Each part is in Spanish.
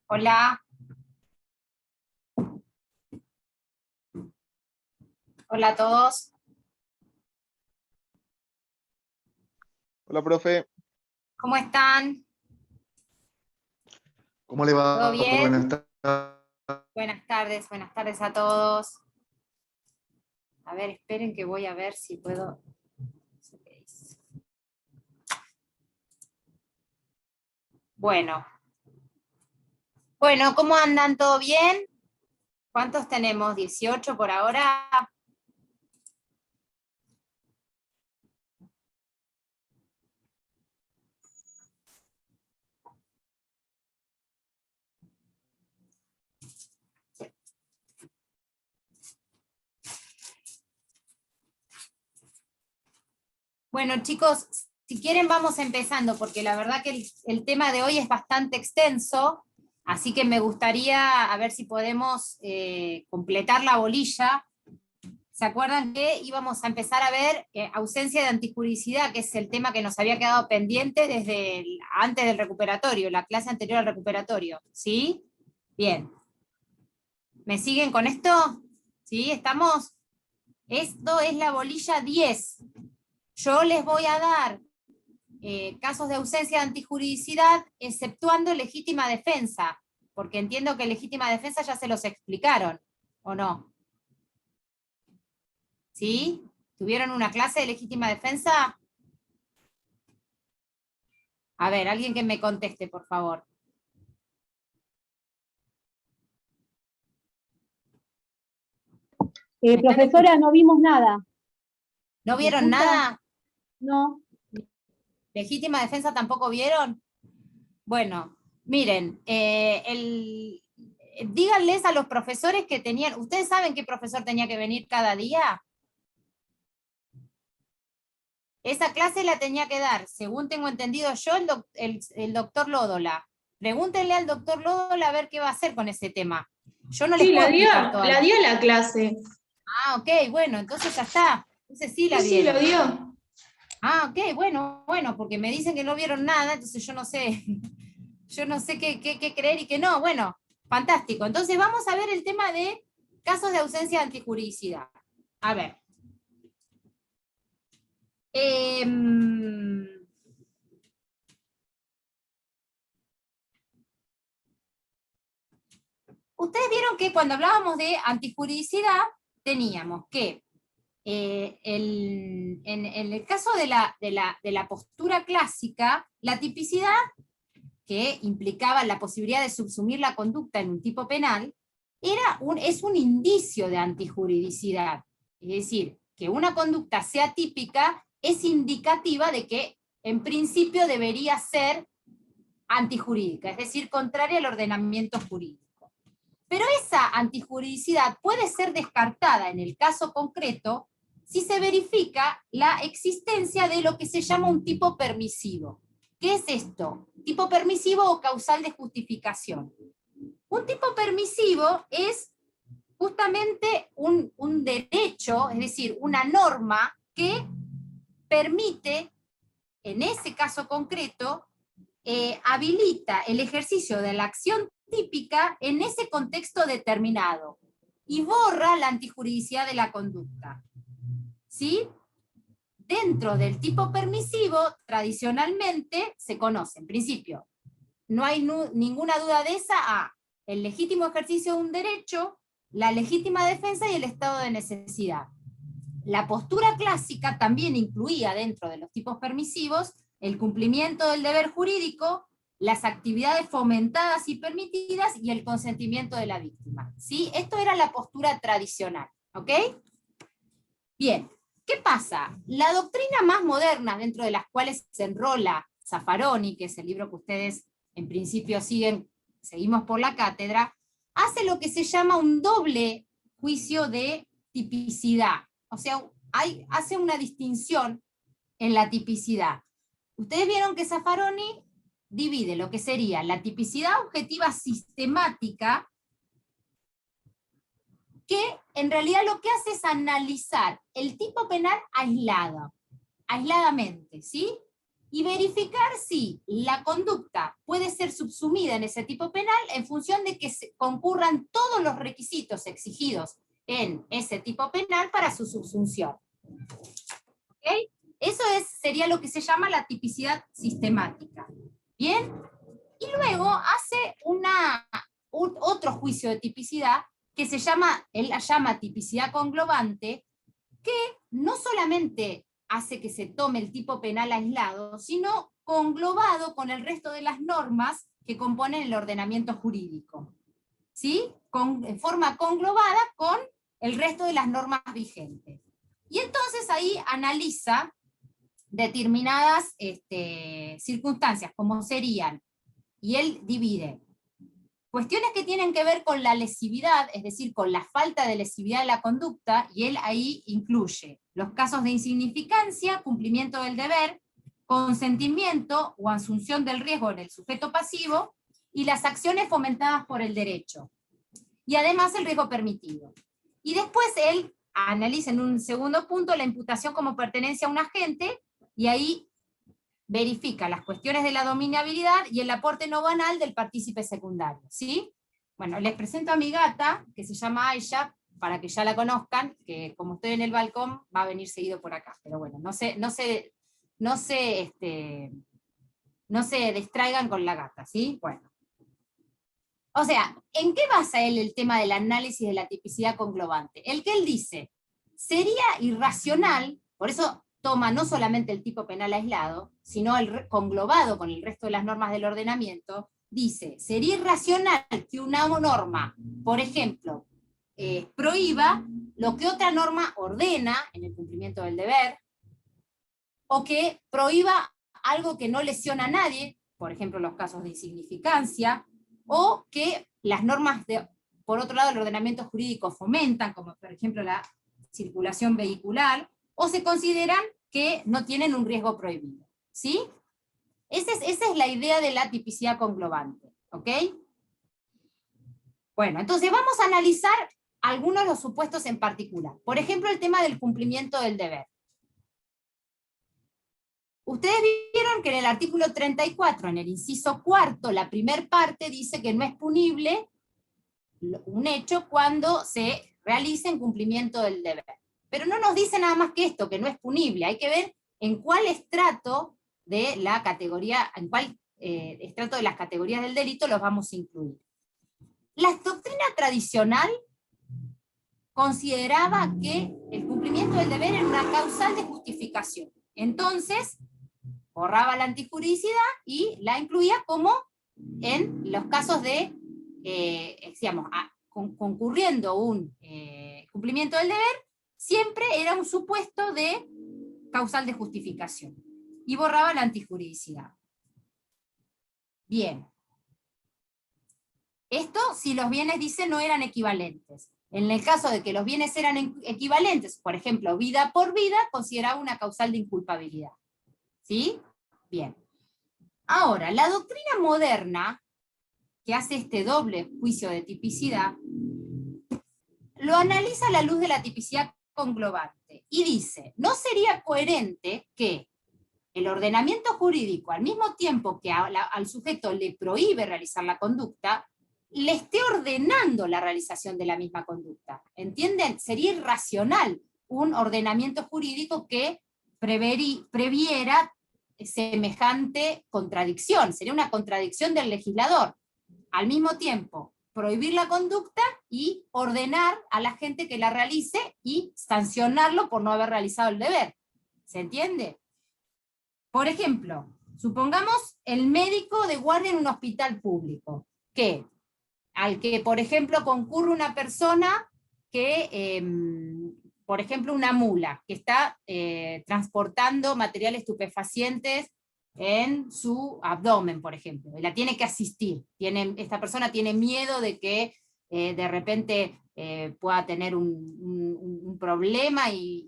Hola. Hola a todos. Hola, profe. ¿Cómo están? ¿Cómo le ¿Todo va? bien? Buenas tardes. Buenas tardes a todos. A ver, esperen que voy a ver si puedo. No sé qué dice. Bueno. Bueno, ¿cómo andan? ¿Todo bien? ¿Cuántos tenemos? ¿18 por ahora? Bueno, chicos, si quieren vamos empezando, porque la verdad que el tema de hoy es bastante extenso, así que me gustaría a ver si podemos completar la bolilla. ¿Se acuerdan que íbamos a empezar a ver ausencia de antijuridicidad, que es el tema que nos había quedado pendiente desde antes del recuperatorio, la clase anterior al recuperatorio? ¿Sí? Bien. ¿Me siguen con esto? ¿Sí? ¿Estamos? Esto es la bolilla 10. Yo les voy a dar casos de ausencia de antijuridicidad, exceptuando legítima defensa, porque entiendo que legítima defensa ya se los explicaron, ¿o no? ¿Sí? ¿Tuvieron una clase de legítima defensa? A ver, alguien que me conteste, por favor. ¿Me están Profesora, no vimos nada. ¿No ¿Me vieron escucha? nada? No. ¿Legítima defensa tampoco vieron? Bueno, miren, díganles a los profesores que tenían, ¿ustedes saben qué profesor tenía que venir cada día? Esa clase la tenía que dar, según tengo entendido yo, el doctor Lódola. Pregúntenle al doctor Lódola a ver qué va a hacer con ese tema. Yo no les Sí, puedo explicar toda la dio la clase. Ah, ok, bueno, entonces ya está. Entonces sí la Sí, vieron. lo dio. Ah, ok, bueno, porque me dicen que no vieron nada, entonces yo no sé, yo no sé qué creer y qué no. Bueno, fantástico. Entonces vamos a ver el tema de casos de ausencia de antijuridicidad. A ver. Ustedes vieron que cuando hablábamos de antijuridicidad, teníamos que en el caso de la postura clásica, la tipicidad, que implicaba la posibilidad de subsumir la conducta en un tipo penal, es un indicio de antijuridicidad. Es decir, que una conducta sea típica es indicativa de que en principio debería ser antijurídica, es decir, contraria al ordenamiento jurídico. Pero esa antijuridicidad puede ser descartada en el caso concreto si se verifica la existencia de lo que se llama un tipo permisivo. ¿Qué es esto? Tipo permisivo o causal de justificación. Un tipo permisivo es justamente un derecho, es decir, una norma que permite, en ese caso concreto, habilita el ejercicio de la acción típica en ese contexto determinado y borra la antijuridicidad de la conducta. ¿Sí? Dentro del tipo permisivo, tradicionalmente se conoce, en principio, no hay ninguna duda de esa, el legítimo ejercicio de un derecho, la legítima defensa y el estado de necesidad. La postura clásica también incluía dentro de los tipos permisivos el cumplimiento del deber jurídico, las actividades fomentadas y permitidas y el consentimiento de la víctima. ¿Sí? Esto era la postura tradicional. ¿Ok? Bien, ¿qué pasa? La doctrina más moderna, dentro de las cuales se enrola Zaffaroni, que es el libro que ustedes en principio seguimos por la cátedra, hace lo que se llama un doble juicio de tipicidad. O sea, hace una distinción en la tipicidad. Ustedes vieron que Zaffaroni divide lo que sería la tipicidad objetiva sistemática, que en realidad lo que hace es analizar el tipo penal aislado, aisladamente, ¿sí? y verificar si la conducta puede ser subsumida en ese tipo penal en función de que concurran todos los requisitos exigidos en ese tipo penal para su subsunción. ¿Okay? Eso sería lo que se llama la tipicidad sistemática. ¿Bien? Y luego hace otro juicio de tipicidad que él la llama tipicidad conglobante, que no solamente hace que se tome el tipo penal aislado, sino conglobado con el resto de las normas que componen el ordenamiento jurídico. ¿Sí? En forma conglobada con el resto de las normas vigentes. Y entonces ahí analiza determinadas circunstancias, como serían, y él divide cuestiones que tienen que ver con la lesividad, es decir, con la falta de lesividad de la conducta, y él ahí incluye los casos de insignificancia, cumplimiento del deber, consentimiento o asunción del riesgo en el sujeto pasivo, y las acciones fomentadas por el derecho. Y además el riesgo permitido. Y después él analiza en un segundo punto la imputación como pertenencia a un agente, y ahí verifica las cuestiones de la dominabilidad y el aporte no banal del partícipe secundario, ¿sí? Bueno, les presento a mi gata, que se llama Aisha, para que ya la conozcan, que como estoy en el balcón, va a venir seguido por acá, pero bueno, no se distraigan con la gata, ¿sí? Bueno. O sea, ¿en qué basa él el tema del análisis de la tipicidad conglobante? El que él dice, sería irracional, por eso toma no solamente el tipo penal aislado, sino el conglobado con el resto de las normas del ordenamiento, dice, sería irracional que una norma, por ejemplo, prohíba lo que otra norma ordena en el cumplimiento del deber, o que prohíba algo que no lesiona a nadie, por ejemplo los casos de insignificancia, o que las normas, por otro lado, el ordenamiento jurídico fomentan, como por ejemplo la circulación vehicular, o se consideran que no tienen un riesgo prohibido. ¿Sí? Esa es la idea de la tipicidad conglobante. ¿Ok? Bueno, entonces vamos a analizar algunos de los supuestos en particular. Por ejemplo, el tema del cumplimiento del deber. Ustedes vieron que en el artículo 34, en el inciso cuarto, la primer parte dice que no es punible un hecho cuando se realice en cumplimiento del deber. Pero no nos dice nada más que esto, que no es punible. Hay que ver en cuál estrato de la categoría, en cuál estrato de las categorías del delito los vamos a incluir. La doctrina tradicional consideraba que el cumplimiento del deber era una causal de justificación. Entonces, borraba la antijuridicidad y la incluía como en los casos de, digamos, concurriendo un cumplimiento del deber, siempre era un supuesto de causal de justificación. Y borraba la antijuridicidad. Bien. Esto si los bienes, dice, no eran equivalentes. En el caso de que los bienes eran equivalentes, por ejemplo, vida por vida, consideraba una causal de inculpabilidad. ¿Sí? Bien. Ahora, la doctrina moderna, que hace este doble juicio de tipicidad, lo analiza a la luz de la tipicidad conglobante, y dice, no sería coherente que el ordenamiento jurídico, al mismo tiempo que al sujeto le prohíbe realizar la conducta, le esté ordenando la realización de la misma conducta. ¿Entienden? Sería irracional un ordenamiento jurídico que previera semejante contradicción. Sería una contradicción del legislador. Al mismo tiempo, prohibir la conducta y ordenar a la gente que la realice y sancionarlo por no haber realizado el deber. ¿Se entiende? Por ejemplo, supongamos el médico de guardia en un hospital público, al que, por ejemplo, concurre una persona que, por ejemplo, una mula, que está transportando materiales estupefacientes en su abdomen, por ejemplo, y la tiene que asistir. Esta persona tiene miedo de que de repente pueda tener un problema y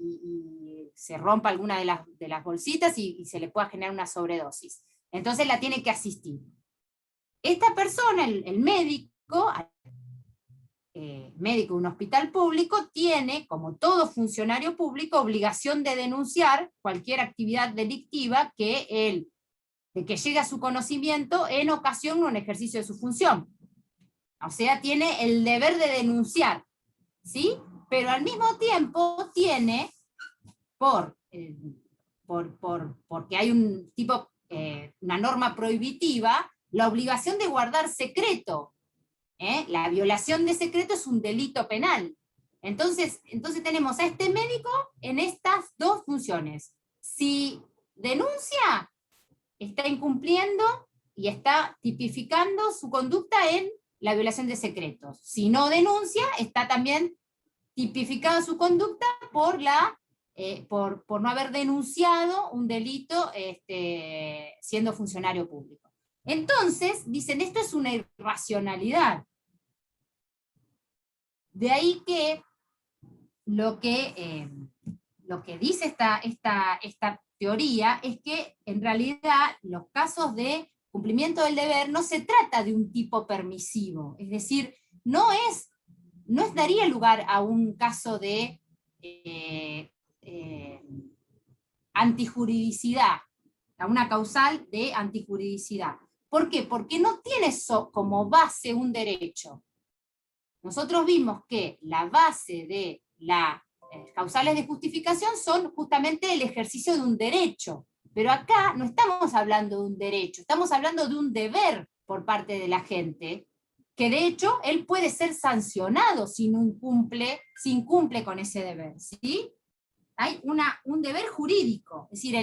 se rompa alguna de las bolsitas y se le pueda generar una sobredosis. Entonces la tiene que asistir. Esta persona, el médico de un hospital público, tiene, como todo funcionario público, obligación de denunciar cualquier actividad delictiva que él de que llegue a su conocimiento en ocasión o en ejercicio de su función. O sea, tiene el deber de denunciar, ¿sí? Pero al mismo tiempo tiene, porque hay un tipo, una norma prohibitiva, la obligación de guardar secreto. La violación de secreto es un delito penal. Entonces tenemos a este médico en estas dos funciones. Si denuncia, está incumpliendo y está tipificando su conducta en la violación de secretos. Si no denuncia, está también tipificada su conducta por no haber denunciado un delito siendo funcionario público. Entonces, dicen, esto es una irracionalidad. De ahí que lo que dice esta teoría es que en realidad los casos de cumplimiento del deber no se trata de un tipo permisivo, es decir, no daría lugar a un caso de antijuridicidad, a una causal de antijuridicidad. ¿Por qué? Porque no tiene como base un derecho. Nosotros vimos que la base de las causales de justificación son justamente el ejercicio de un derecho, pero acá no estamos hablando de un derecho, estamos hablando de un deber por parte de la gente, que de hecho él puede ser sancionado si incumple con ese deber, ¿sí? Hay un deber jurídico, es decir,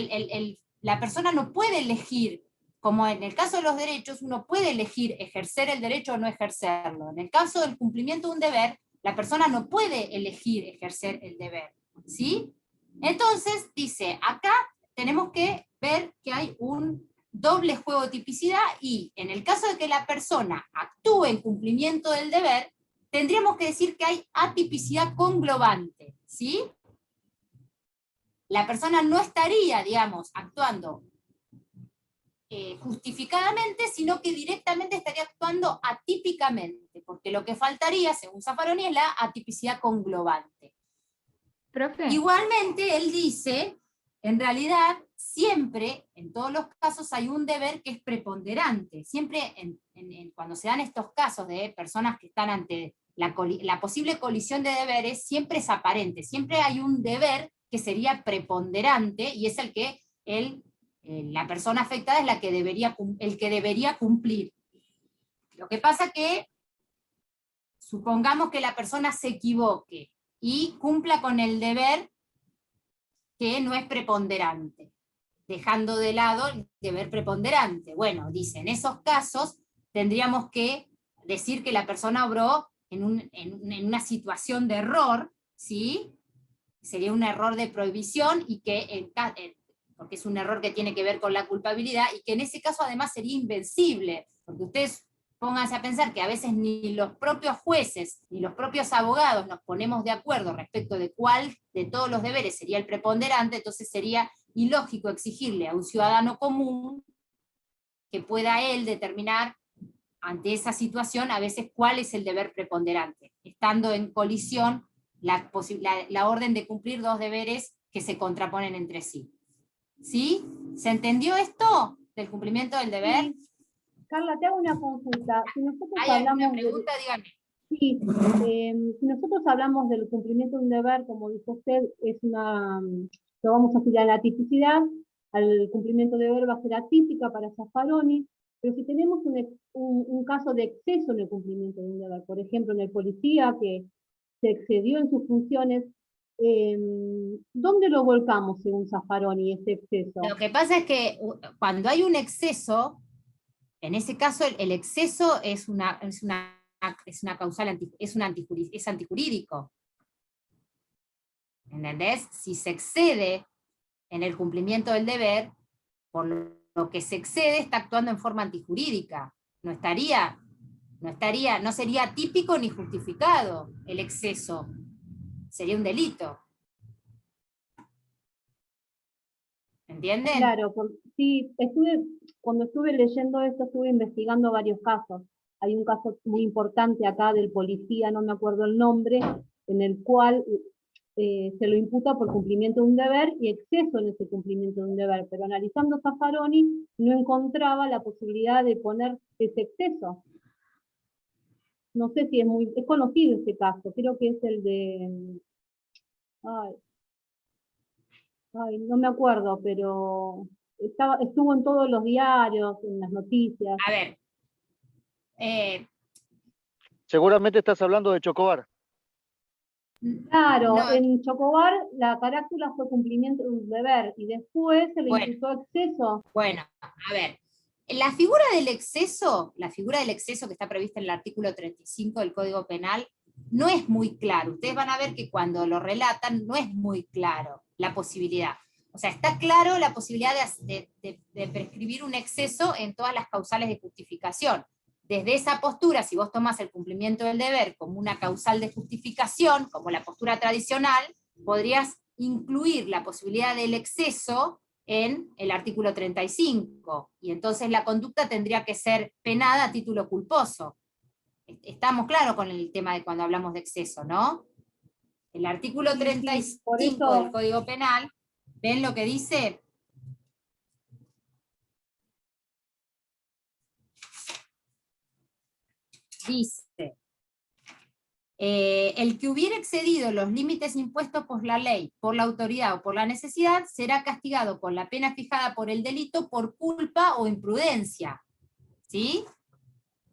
la persona no puede elegir, como en el caso de los derechos, uno puede elegir ejercer el derecho o no ejercerlo. En el caso del cumplimiento de un deber, la persona no puede elegir ejercer el deber, ¿sí? Entonces, dice, acá tenemos que ver que hay un doble juego de tipicidad y en el caso de que la persona actúe en cumplimiento del deber, tendríamos que decir que hay atipicidad conglobante, ¿sí? La persona no estaría, digamos, actuando justificadamente, sino que directamente estaría actuando atípicamente, porque lo que faltaría, según Zaffaroni, es la atipicidad conglobante. Profe. Igualmente, él dice, en realidad, siempre, en todos los casos, hay un deber que es preponderante. Siempre, cuando se dan estos casos de personas que están ante la posible colisión de deberes, siempre es aparente, siempre hay un deber que sería preponderante, y es el que la persona afectada es el que debería cumplir. Lo que pasa que, supongamos que la persona se equivoque y cumpla con el deber que no es preponderante, dejando de lado el deber preponderante. Bueno, dice, en esos casos tendríamos que decir que la persona obró en una situación de error, ¿sí? Sería un error de prohibición y que porque es un error que tiene que ver con la culpabilidad, y que en ese caso además sería invencible, porque ustedes pónganse a pensar que a veces ni los propios jueces, ni los propios abogados nos ponemos de acuerdo respecto de cuál de todos los deberes sería el preponderante, entonces sería ilógico exigirle a un ciudadano común que pueda él determinar ante esa situación a veces cuál es el deber preponderante, estando en colisión la orden de cumplir dos deberes que se contraponen entre sí. ¿Sí? ¿Se entendió esto del cumplimiento del deber? Sí. Carla, te hago una consulta. Si nosotros ¿Hay alguna hablamos pregunta? Dígame. Sí, si nosotros hablamos del cumplimiento de un deber, como dijo usted, lo vamos a afiliar a la tipicidad, al cumplimiento de deber va a ser atípica para Zaffaroni, pero si tenemos un caso de exceso en el cumplimiento de un deber, por ejemplo, en el policía que se excedió en sus funciones, ¿dónde lo volcamos según Zaffaroni este exceso? Lo que pasa es que cuando hay un exceso, en ese caso el exceso es una causal, es antijurídico. ¿Entendés? Si se excede en el cumplimiento del deber, por lo que se excede está actuando en forma antijurídica. No sería típico ni justificado el exceso. Sería un delito. ¿Entienden? Claro, sí, cuando estuve leyendo esto, estuve investigando varios casos. Hay un caso muy importante acá del policía, no me acuerdo el nombre, en el cual se lo imputa por cumplimiento de un deber y exceso en ese cumplimiento de un deber, pero analizando Zaffaroni no encontraba la posibilidad de poner ese exceso. No sé si es conocido ese caso, creo que es el de, ay, no me acuerdo, pero estuvo en todos los diarios, en las noticias. A ver, Seguramente estás hablando de Chocobar. Claro, no, en Chocobar la carátula fue cumplimiento de un deber y después se le Bueno. imputó exceso. bueno, a ver, la figura del exceso que está prevista en el artículo 35 del Código Penal, no es muy claro. Ustedes van a ver que cuando lo relatan no es muy claro la posibilidad. O sea, está claro la posibilidad de prescribir un exceso en todas las causales de justificación. Desde esa postura, si vos tomás el cumplimiento del deber como una causal de justificación, como la postura tradicional, podrías incluir la posibilidad del exceso en el artículo 35, y entonces la conducta tendría que ser penada a título culposo. Estamos claros con el tema de cuando hablamos de exceso, ¿no? El artículo Sí, 35 por eso, del Código Penal, ¿ven lo que dice? Dice, el que hubiera excedido los límites impuestos por la ley, por la autoridad o por la necesidad, será castigado con la pena fijada por el delito por culpa o imprudencia. ¿Sí?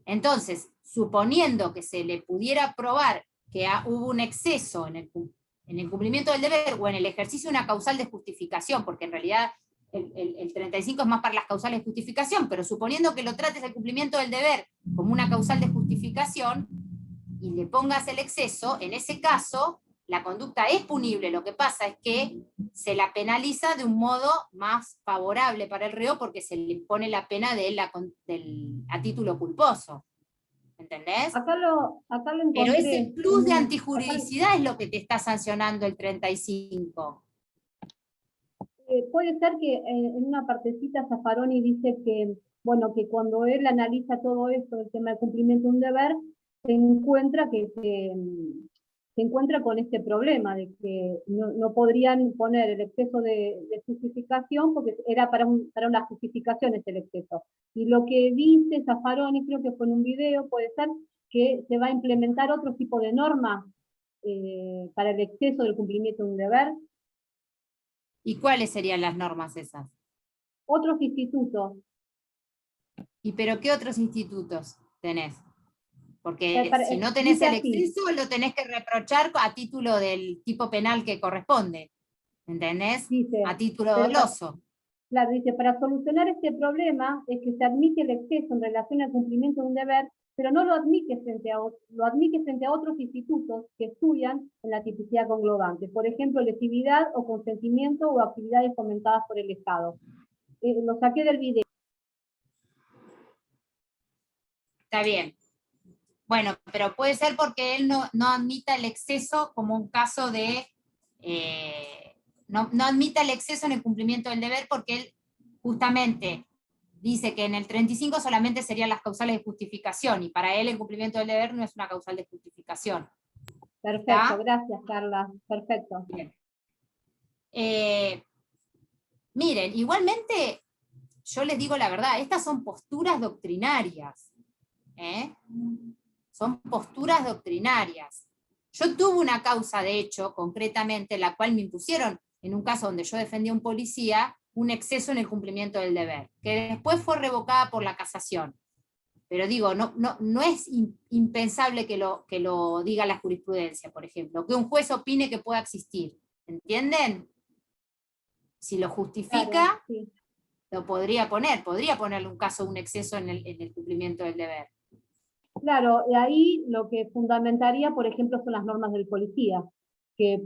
Entonces, suponiendo que se le pudiera probar que hubo un exceso en el cumplimiento del deber o en el ejercicio de una causal de justificación, porque en realidad el 35 es más para las causales de justificación, pero suponiendo que lo trates el cumplimiento del deber como una causal de justificación y le pongas el exceso, en ese caso la conducta es punible. Lo que pasa es que se la penaliza de un modo más favorable para el reo porque se le pone la pena a título culposo. ¿Entendés? acá lo encontré. Pero ese plus de Acá- antijuridicidad es lo que te está sancionando el 35. puede ser que en una partecita Zaffaroni dice que, bueno, que cuando él analiza todo esto, el tema del cumplimiento de un deber, se encuentra se encuentra con este problema de que no podrían poner el exceso de justificación porque era para una justificación el exceso. Y lo que dice Zaffaroni, creo que fue en un video, puede ser que se va a implementar otro tipo de norma para el exceso del cumplimiento de un deber. ¿Y cuáles serían las normas esas? Otros institutos. ¿Y pero qué otros institutos tenés? Porque si no tenés dice el así, exceso, lo tenés que reprochar a título del tipo penal que corresponde. ¿Entendés? dice, A título pero doloso. claro, dice, para solucionar este problema es que se admite el exceso en relación al cumplimiento de un deber, pero no lo admite lo admite frente a otros institutos que estudian en la tipicidad conglobante. Por ejemplo, lesividad o consentimiento o actividades fomentadas por el Estado. Lo saqué del video. Está bien. Bueno, pero puede ser porque él no admita el exceso como un caso de... no admita el exceso en el cumplimiento del deber porque él justamente dice que en el 35 solamente serían las causales de justificación, y para él el cumplimiento del deber no es una causal de justificación. Perfecto, ¿Está? gracias Carla, perfecto. Bien. Miren, igualmente, yo les digo la verdad, estas son posturas doctrinarias. Son posturas doctrinarias. Yo tuve una causa, de hecho, concretamente, en la cual me impusieron, en un caso donde yo defendía a un policía, un exceso en el cumplimiento del deber, que después fue revocada por la casación. Pero digo, no es impensable que lo diga la jurisprudencia, por ejemplo, que un juez opine que pueda existir. ¿Entienden? Si lo justifica, Claro, sí. lo podría ponerle un caso, un exceso en el cumplimiento del deber. Claro, y ahí lo que fundamentaría, por ejemplo, son las normas del policía, que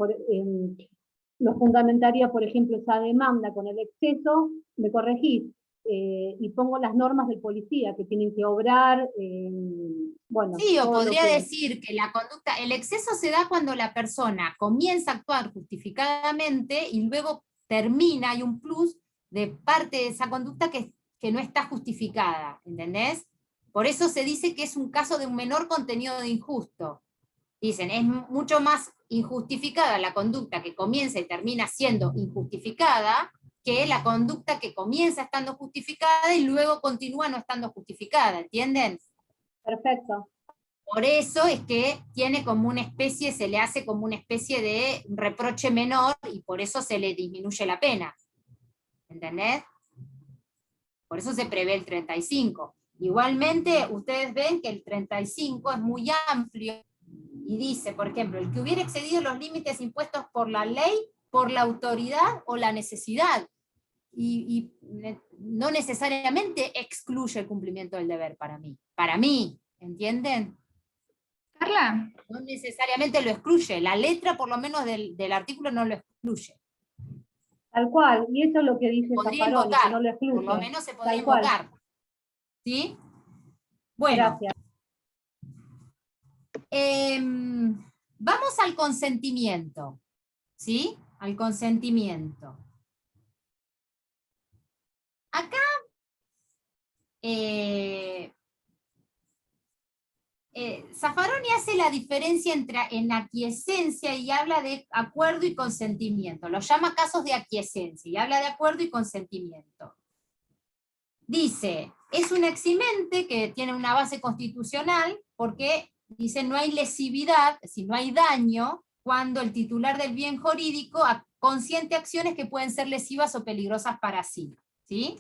lo fundamentaría, por ejemplo, esa demanda con el exceso, me corregís, y pongo las normas del policía, que tienen que obrar, bueno, Sí, o todo lo podría que... decir que la conducta, el exceso se da cuando la persona comienza a actuar justificadamente y luego termina, hay un plus de parte de esa conducta que no está justificada, ¿entendés? Por eso se dice que es un caso de un menor contenido de injusto. Dicen, es mucho más injustificada la conducta que comienza y termina siendo injustificada que la conducta que comienza estando justificada y luego continúa no estando justificada, ¿entienden? Perfecto. Por eso es que tiene como una especie, se le hace como una especie de reproche menor y por eso se le disminuye la pena. ¿Entendés? Por eso se prevé el 35. Igualmente, ustedes ven que el 35 es muy amplio y dice, por ejemplo, el que hubiera excedido los límites impuestos por la ley, por la autoridad o la necesidad. Y no necesariamente excluye el cumplimiento del deber para mí. Para mí, ¿entienden? Carla, No necesariamente lo excluye. La letra, por lo menos, del artículo no lo excluye. Tal cual, y eso es lo que dice Podría Zaffaroni, que invocar, no lo excluye. por lo menos se podría Tal cual. invocar. ¿Sí? Bueno, Gracias. vamos al consentimiento. ¿Sí? Al consentimiento. Acá, Zaffaroni hace la diferencia en aquiescencia y habla de acuerdo y consentimiento. Los llama casos de aquiescencia y habla de acuerdo y consentimiento. Dice, es un eximente que tiene una base constitucional porque dice no hay lesividad, es decir, no hay daño cuando el titular del bien jurídico consiente acciones que pueden ser lesivas o peligrosas para sí. ¿Sí?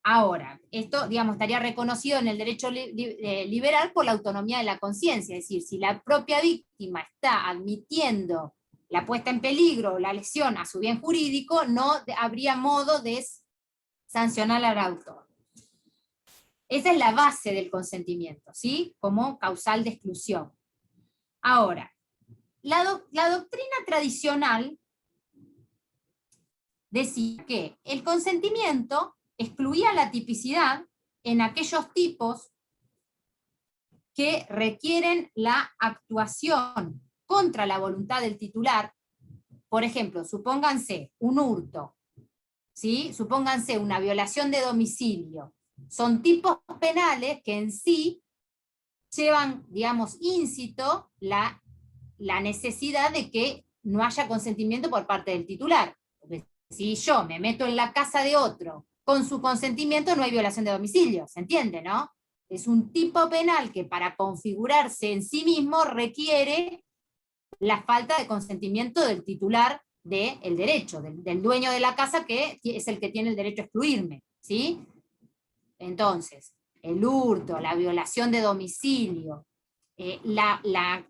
Ahora, esto, digamos, estaría reconocido en el derecho liberal por la autonomía de la conciencia, es decir, si la propia víctima está admitiendo la puesta en peligro o la lesión a su bien jurídico, no habría modo de sancionar al autor. Esa es la base del consentimiento, ¿sí? Como causal de exclusión. Ahora, la doctrina tradicional decía que el consentimiento excluía la tipicidad en aquellos tipos que requieren la actuación contra la voluntad del titular. Por ejemplo, supónganse un hurto, ¿sí? Supónganse una violación de domicilio. Son tipos penales que en sí llevan, digamos, íncito la necesidad de que no haya consentimiento por parte del titular. Porque si yo me meto en la casa de otro con su consentimiento, no hay violación de domicilio, ¿se entiende, no? Es un tipo penal que para configurarse en sí mismo requiere la falta de consentimiento del titular del derecho, del dueño de la casa, que es el que tiene el derecho a excluirme, ¿sí? Entonces, el hurto, la violación de domicilio,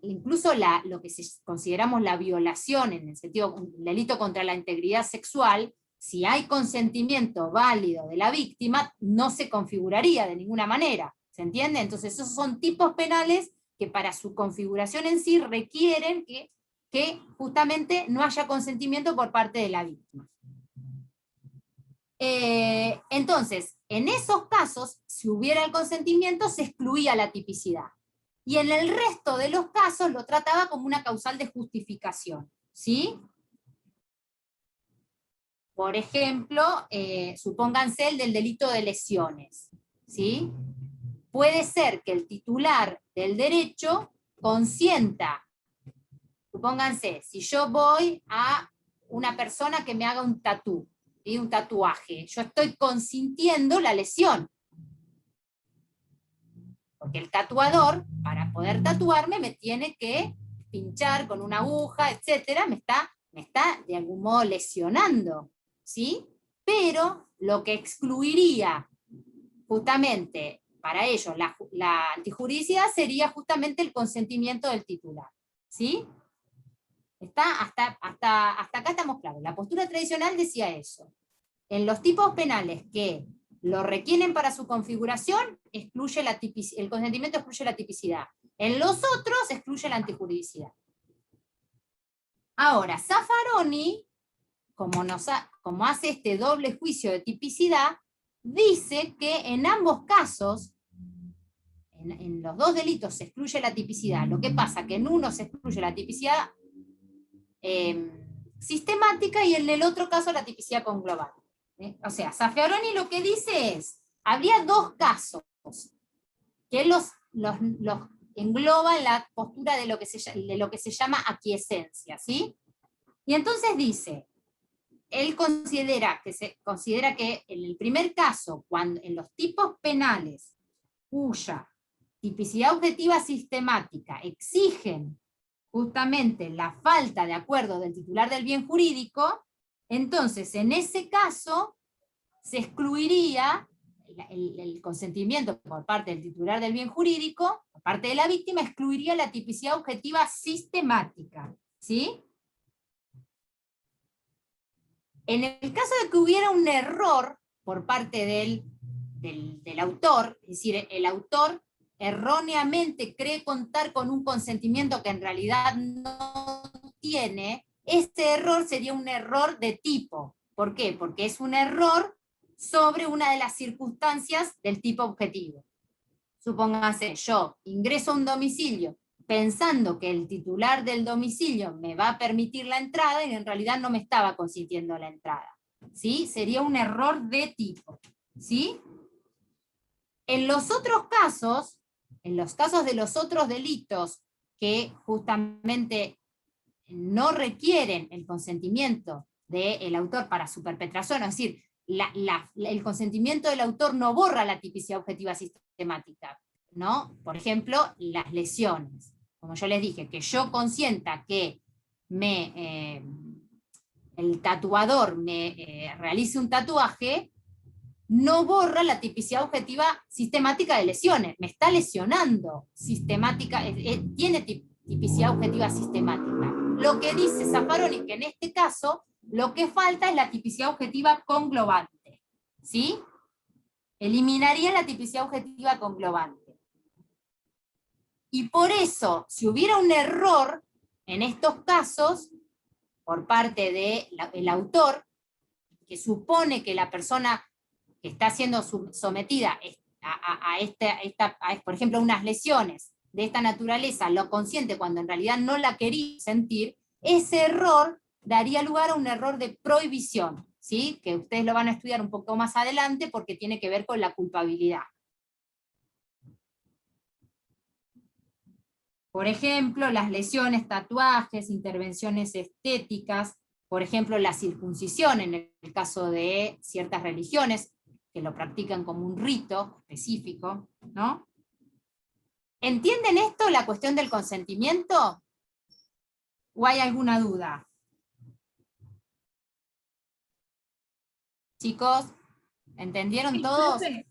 incluso lo que consideramos la violación en el sentido un delito contra la integridad sexual, si hay consentimiento válido de la víctima, no se configuraría de ninguna manera, ¿se entiende? Entonces esos son tipos penales que para su configuración en sí requieren que justamente no haya consentimiento por parte de la víctima. Entonces, en esos casos, si hubiera el consentimiento, se excluía la tipicidad. Y en el resto de los casos lo trataba como una causal de justificación, ¿sí? Por ejemplo, supónganse el del delito de lesiones, ¿sí? Puede ser que el titular del derecho consienta, supónganse, si yo voy a una persona que me haga un tatú, ¿sí? Un tatuaje, yo estoy consintiendo la lesión. Porque el tatuador, para poder tatuarme, me tiene que pinchar con una aguja, etcétera, me está de algún modo lesionando, ¿sí? Pero lo que excluiría justamente para ellos la antijuridicidad sería justamente el consentimiento del titular, ¿sí? Hasta acá estamos claros. La postura tradicional decía eso. En los tipos penales que lo requieren para su configuración, el consentimiento excluye la tipicidad. En los otros, excluye la antijuridicidad. Ahora, Zaffaroni, como hace este doble juicio de tipicidad, dice que en ambos casos, en los dos delitos se excluye la tipicidad. Lo que pasa que en uno se excluye la tipicidad sistemática y en el otro caso la tipicidad conglobal. O sea, Zaffaroni lo que dice es, habría dos casos que los engloba en la postura de lo que se llama aquiescencia, ¿sí? Y entonces dice, él considera que en el primer caso, cuando en los tipos penales cuya tipicidad objetiva sistemática exigen justamente la falta de acuerdo del titular del bien jurídico, entonces en ese caso se excluiría el consentimiento por parte del titular del bien jurídico, por parte de la víctima, excluiría la tipicidad objetiva sistemática, ¿sí? En el caso de que hubiera un error por parte del autor, es decir, el autor erróneamente cree contar con un consentimiento que en realidad no tiene, este error sería un error de tipo. ¿Por qué? Porque es un error sobre una de las circunstancias del tipo objetivo. Supóngase, yo ingreso a un domicilio pensando que el titular del domicilio me va a permitir la entrada y en realidad no me estaba consintiendo la entrada. ¿Sí? Sería un error de tipo. ¿Sí? En los otros casos, en los casos de los otros delitos que justamente no requieren el consentimiento del autor para su perpetración, es decir, el consentimiento del autor no borra la tipicidad objetiva sistemática, ¿no? Por ejemplo, las lesiones. Como yo les dije, que yo consienta que el tatuador me realice un tatuaje, no borra la tipicidad objetiva sistemática de lesiones. Me está lesionando sistemática, tiene tipicidad objetiva sistemática. Lo que dice Zaffaroni, que en este caso lo que falta es la tipicidad objetiva conglobante. ¿Sí? Eliminaría la tipicidad objetiva conglobante. Y por eso, si hubiera un error en estos casos, por parte del autor, que supone que la persona que está siendo sometida por ejemplo, unas lesiones de esta naturaleza, lo consiente cuando en realidad no la quería sentir, ese error daría lugar a un error de prohibición, ¿sí? Que ustedes lo van a estudiar un poco más adelante porque tiene que ver con la culpabilidad. Por ejemplo, las lesiones, tatuajes, intervenciones estéticas, por ejemplo, la circuncisión en el caso de ciertas religiones, que lo practican como un rito específico, ¿no? ¿Entienden esto, la cuestión del consentimiento? ¿O hay alguna duda? Chicos, ¿entendieron Sí, todos? profe.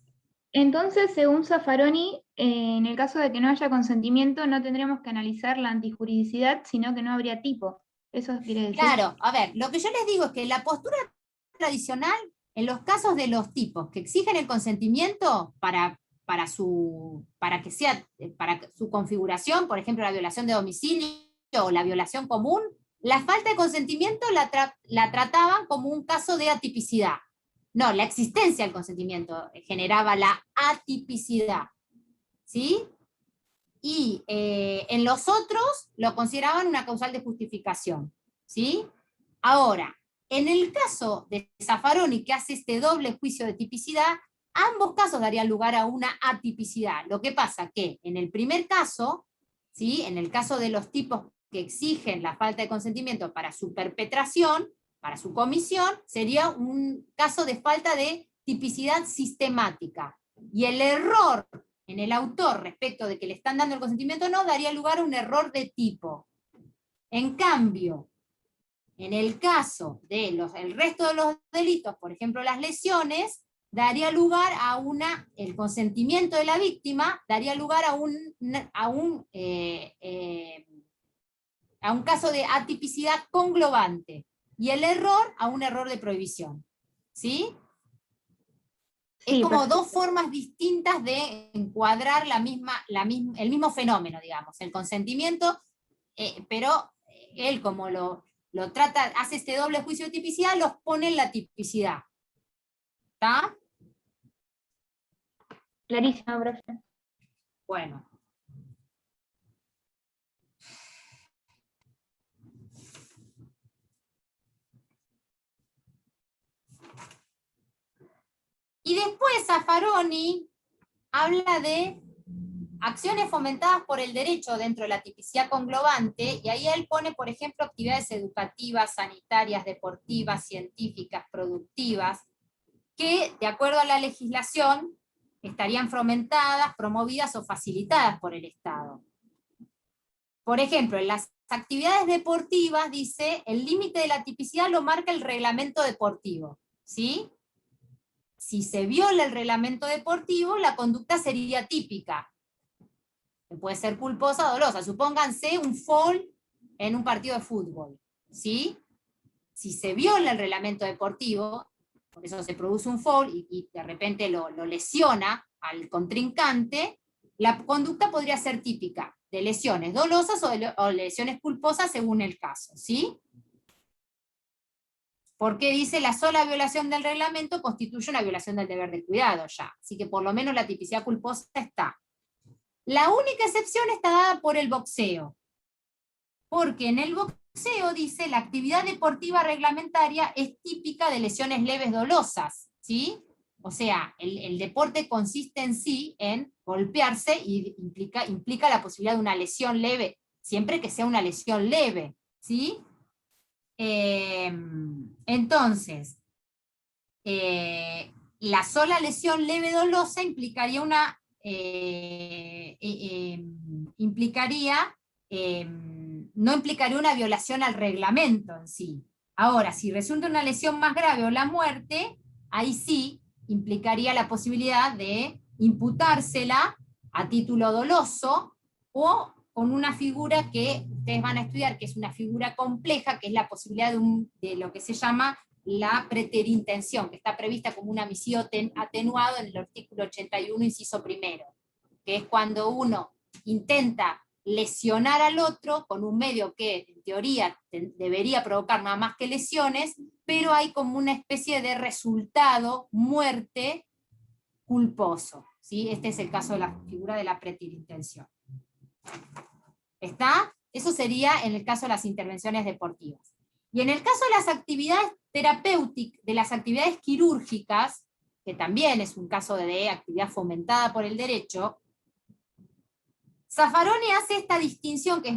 Entonces, según Zaffaroni, en el caso de que no haya consentimiento, no tendremos que analizar la antijuridicidad, sino que no habría tipo. ¿Eso quiere decir? Claro, a ver, lo que yo les digo es que la postura tradicional, en los casos de los tipos que exigen el consentimiento para su configuración, por ejemplo, la violación de domicilio o la violación común, la falta de consentimiento la trataban como un caso de atipicidad. No, la existencia del consentimiento generaba la atipicidad. ¿Sí? Y en los otros lo consideraban una causal de justificación. ¿Sí? Ahora, en el caso de Zaffaroni, que hace este doble juicio de tipicidad, ambos casos darían lugar a una atipicidad. Lo que pasa que en el primer caso, ¿sí? En el caso de los tipos que exigen la falta de consentimiento para su perpetración, para su comisión, sería un caso de falta de tipicidad sistemática. Y el error en el autor respecto de que le están dando el consentimiento no, daría lugar a un error de tipo. En cambio, en el caso de el resto de los delitos, por ejemplo las lesiones, daría lugar a el consentimiento de la víctima, daría lugar a un caso de atipicidad conglobante, y el error a un error de prohibición. ¿Sí? Es Sí, como perfecto. dos formas distintas de encuadrar el mismo fenómeno, digamos, el consentimiento, pero él como lo trata, hace este doble juicio de tipicidad, los pone en la tipicidad. ¿Está? Clarísimo, profe. Bueno. Y después Zaffaroni habla de acciones fomentadas por el derecho dentro de la tipicidad conglobante, y ahí él pone, por ejemplo, actividades educativas, sanitarias, deportivas, científicas, productivas, que, de acuerdo a la legislación, estarían fomentadas, promovidas o facilitadas por el Estado. Por ejemplo, en las actividades deportivas, dice, el límite de la tipicidad lo marca el reglamento deportivo, ¿sí? Si se viola el reglamento deportivo, la conducta sería típica. Puede ser culposa o dolosa. Supónganse un foul en un partido de fútbol, ¿sí? Si se viola el reglamento deportivo, por eso se produce un foul y de repente lo lesiona al contrincante, la conducta podría ser típica de lesiones dolosas o lesiones culposas según el caso, ¿sí? Porque dice la sola violación del reglamento constituye una violación del deber de cuidado ya. Así que por lo menos la tipicidad culposa está. La única excepción está dada por el boxeo. Porque en el boxeo dice la actividad deportiva reglamentaria es típica de lesiones leves dolosas, ¿sí? O sea, el deporte consiste en sí en golpearse y implica la posibilidad de una lesión leve, siempre que sea una lesión leve, ¿sí? Entonces, la sola lesión leve dolosa implicaría una no implicaría una violación al reglamento en sí. Ahora, si resulta una lesión más grave o la muerte, ahí sí implicaría la posibilidad de imputársela a título doloso o con una figura que ustedes van a estudiar, que es una figura compleja, que es la posibilidad de lo que se llama la preterintención, que está prevista como un homicidio atenuado en el artículo 81, inciso primero, que es cuando uno intenta lesionar al otro con un medio que en teoría debería provocar nada más que lesiones, pero hay como una especie de resultado, muerte, culposo, ¿sí? Este es el caso de la figura de la preterintención. ¿Está? Eso sería en el caso de las intervenciones deportivas. Y en el caso de las actividades terapéuticas, de las actividades quirúrgicas, que también es un caso de actividad fomentada por el derecho, Zaffaroni hace esta distinción que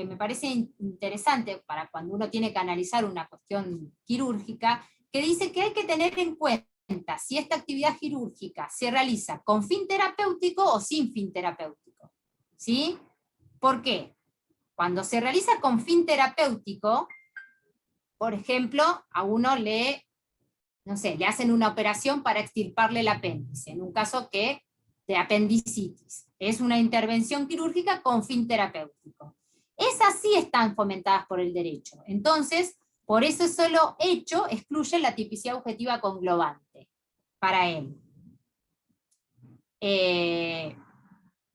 me parece interesante para cuando uno tiene que analizar una cuestión quirúrgica, que dice que hay que tener en cuenta si esta actividad quirúrgica se realiza con fin terapéutico o sin fin terapéutico. ¿Sí? ¿Por qué? Cuando se realiza con fin terapéutico, por ejemplo, a uno le hacen una operación para extirparle el apéndice, en un caso de apendicitis. Es una intervención quirúrgica con fin terapéutico. Esas sí están fomentadas por el derecho. Entonces, por ese solo hecho, excluye la tipicidad objetiva conglobante para él.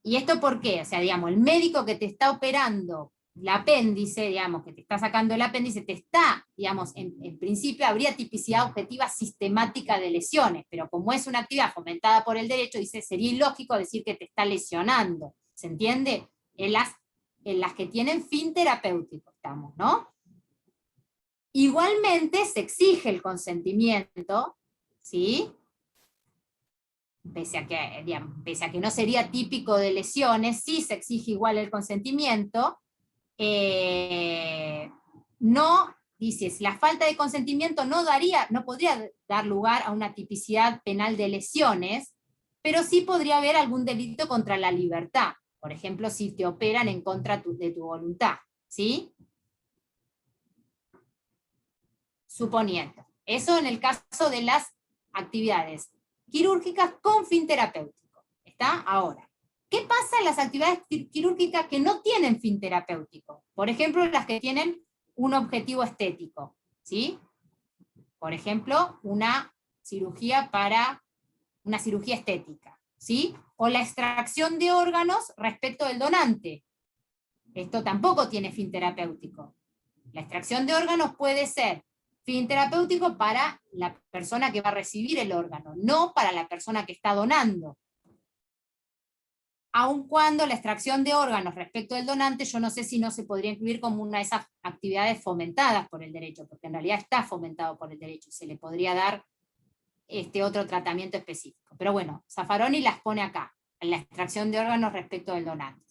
¿Y esto por qué? O sea, digamos, el médico que te está operando el apéndice, digamos, que te está sacando el apéndice, te está, digamos, en principio habría tipicidad objetiva sistemática de lesiones, pero como es una actividad fomentada por el derecho, dice, sería ilógico decir que te está lesionando, ¿se entiende? En las que tienen fin terapéutico estamos, ¿no? Igualmente se exige el consentimiento, ¿sí? Pese a que no sería típico de lesiones, sí se exige igual el consentimiento. No, dices, la falta de consentimiento no podría dar lugar a una tipicidad penal de lesiones, pero sí podría haber algún delito contra la libertad, por ejemplo, si te operan en contra de tu voluntad, ¿sí? Suponiendo. Eso en el caso de las actividades quirúrgicas con fin terapéutico. ¿Está? Ahora, ¿qué pasa en las actividades quirúrgicas que no tienen fin terapéutico? Por ejemplo, las que tienen un objetivo estético, ¿sí? Por ejemplo, una cirugía estética, ¿sí? O la extracción de órganos respecto del donante. Esto tampoco tiene fin terapéutico. La extracción de órganos puede ser fin terapéutico para la persona que va a recibir el órgano, no para la persona que está donando. Aun cuando la extracción de órganos respecto del donante, yo no sé si no se podría incluir como una de esas actividades fomentadas por el derecho, porque en realidad está fomentado por el derecho, y se le podría dar otro tratamiento específico. Pero bueno, Zaffaroni las pone acá. la extracción de órganos respecto del donante.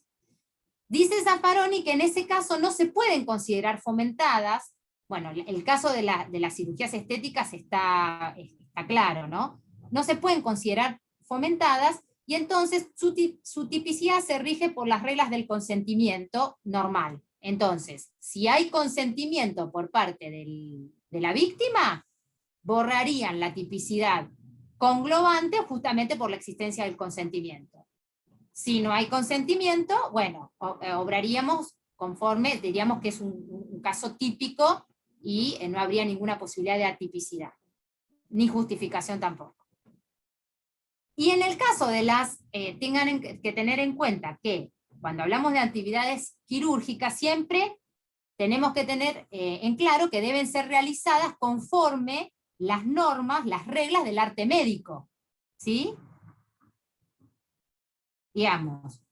Dice Zaffaroni que en ese caso no se pueden considerar fomentadas. Bueno, el caso de las cirugías estéticas está claro, ¿no? No se pueden considerar fomentadas, y entonces su tipicidad se rige por las reglas del consentimiento normal. Entonces, si hay consentimiento por parte de la víctima, borrarían la tipicidad conglobante justamente por la existencia del consentimiento. Si no hay consentimiento, bueno, obraríamos conforme, diríamos que es un caso típico, y no habría ninguna posibilidad de atipicidad, ni justificación tampoco. Y en el caso de tengan que tener en cuenta que cuando hablamos de actividades quirúrgicas siempre tenemos que tener en claro que deben ser realizadas conforme las normas, las reglas del arte médico, ¿sí? Digamos,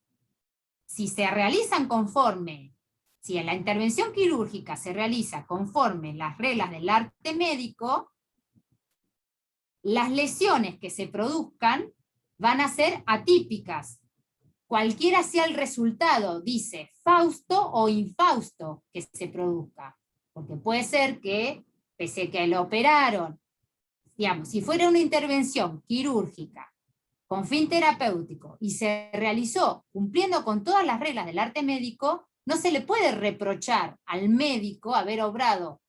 si se realizan conforme, si en la intervención quirúrgica se realiza conforme las reglas del arte médico, las lesiones que se produzcan van a ser atípicas. Cualquiera sea el resultado, dice, fausto o infausto que se produzca. Porque puede ser que, pese a que lo operaron, digamos, si fuera una intervención quirúrgica con fin terapéutico y se realizó cumpliendo con todas las reglas del arte médico, no se le puede reprochar al médico haber obrado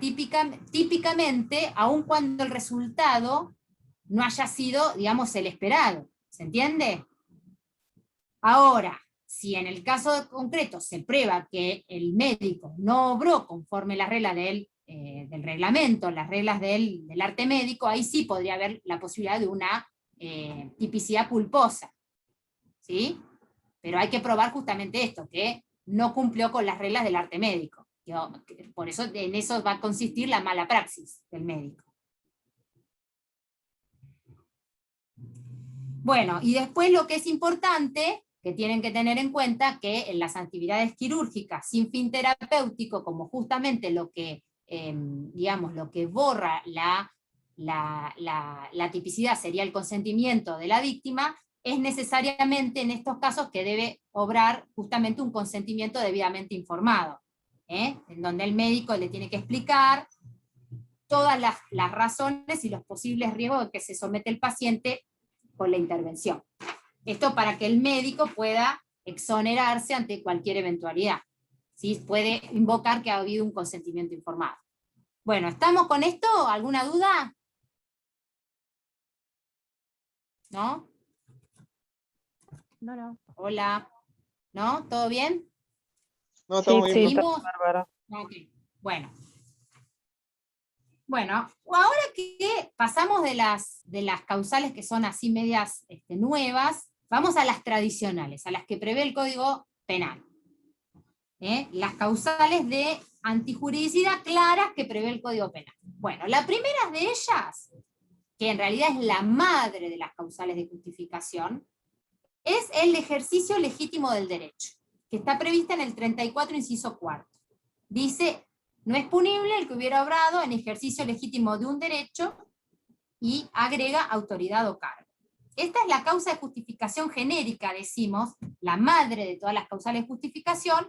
típicamente, aun cuando el resultado no haya sido, digamos, el esperado. ¿Se entiende? Ahora, si en el caso concreto se prueba que el médico no obró conforme las reglas del reglamento, las reglas del arte médico, ahí sí podría haber la posibilidad de una tipicidad culposa, ¿sí? Pero hay que probar justamente esto, que no cumplió con las reglas del arte médico. Por eso en eso va a consistir la mala praxis del médico. Bueno, y después lo que es importante, que tienen que tener en cuenta, que en las actividades quirúrgicas sin fin terapéutico, como justamente lo que, digamos, lo que borra la tipicidad sería el consentimiento de la víctima, es necesariamente en estos casos que debe obrar justamente un consentimiento debidamente informado, en donde el médico le tiene que explicar todas las razones y los posibles riesgos de que se somete el paciente con la intervención. Esto para que el médico pueda exonerarse ante cualquier eventualidad, ¿sí? Puede invocar que ha habido un consentimiento informado. Bueno, ¿estamos con esto? ¿Alguna duda? ¿No? No. Hola. ¿No? ¿Todo bien? No, estamos bien, profe. ¿Seguimos? Bárbara. Ok, bueno. Bueno, ahora que pasamos de las causales que son así medias nuevas, vamos a las tradicionales, a las que prevé el Código Penal. Las causales de antijuridicidad claras que prevé el Código Penal. Bueno, la primera de ellas, que en realidad es la madre de las causales de justificación, es el ejercicio legítimo del derecho, que está prevista en el 34, inciso 4. Dice: no es punible el que hubiera obrado en ejercicio legítimo de un derecho, y agrega autoridad o cargo. Esta es la causa de justificación genérica, decimos, la madre de todas las causales de justificación,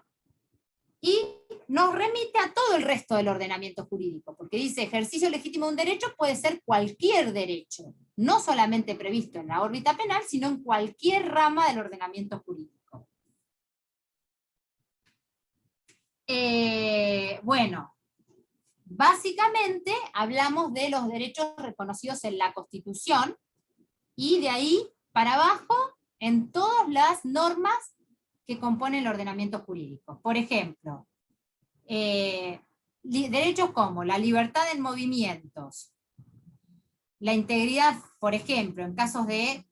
y nos remite a todo el resto del ordenamiento jurídico, porque dice ejercicio legítimo de un derecho puede ser cualquier derecho, no solamente previsto en la órbita penal, sino en cualquier rama del ordenamiento jurídico. Bueno, básicamente hablamos de los derechos reconocidos en la Constitución, y de ahí para abajo en todas las normas que componen el ordenamiento jurídico. Por ejemplo, derechos como la libertad en movimientos, la integridad, por ejemplo, en casos de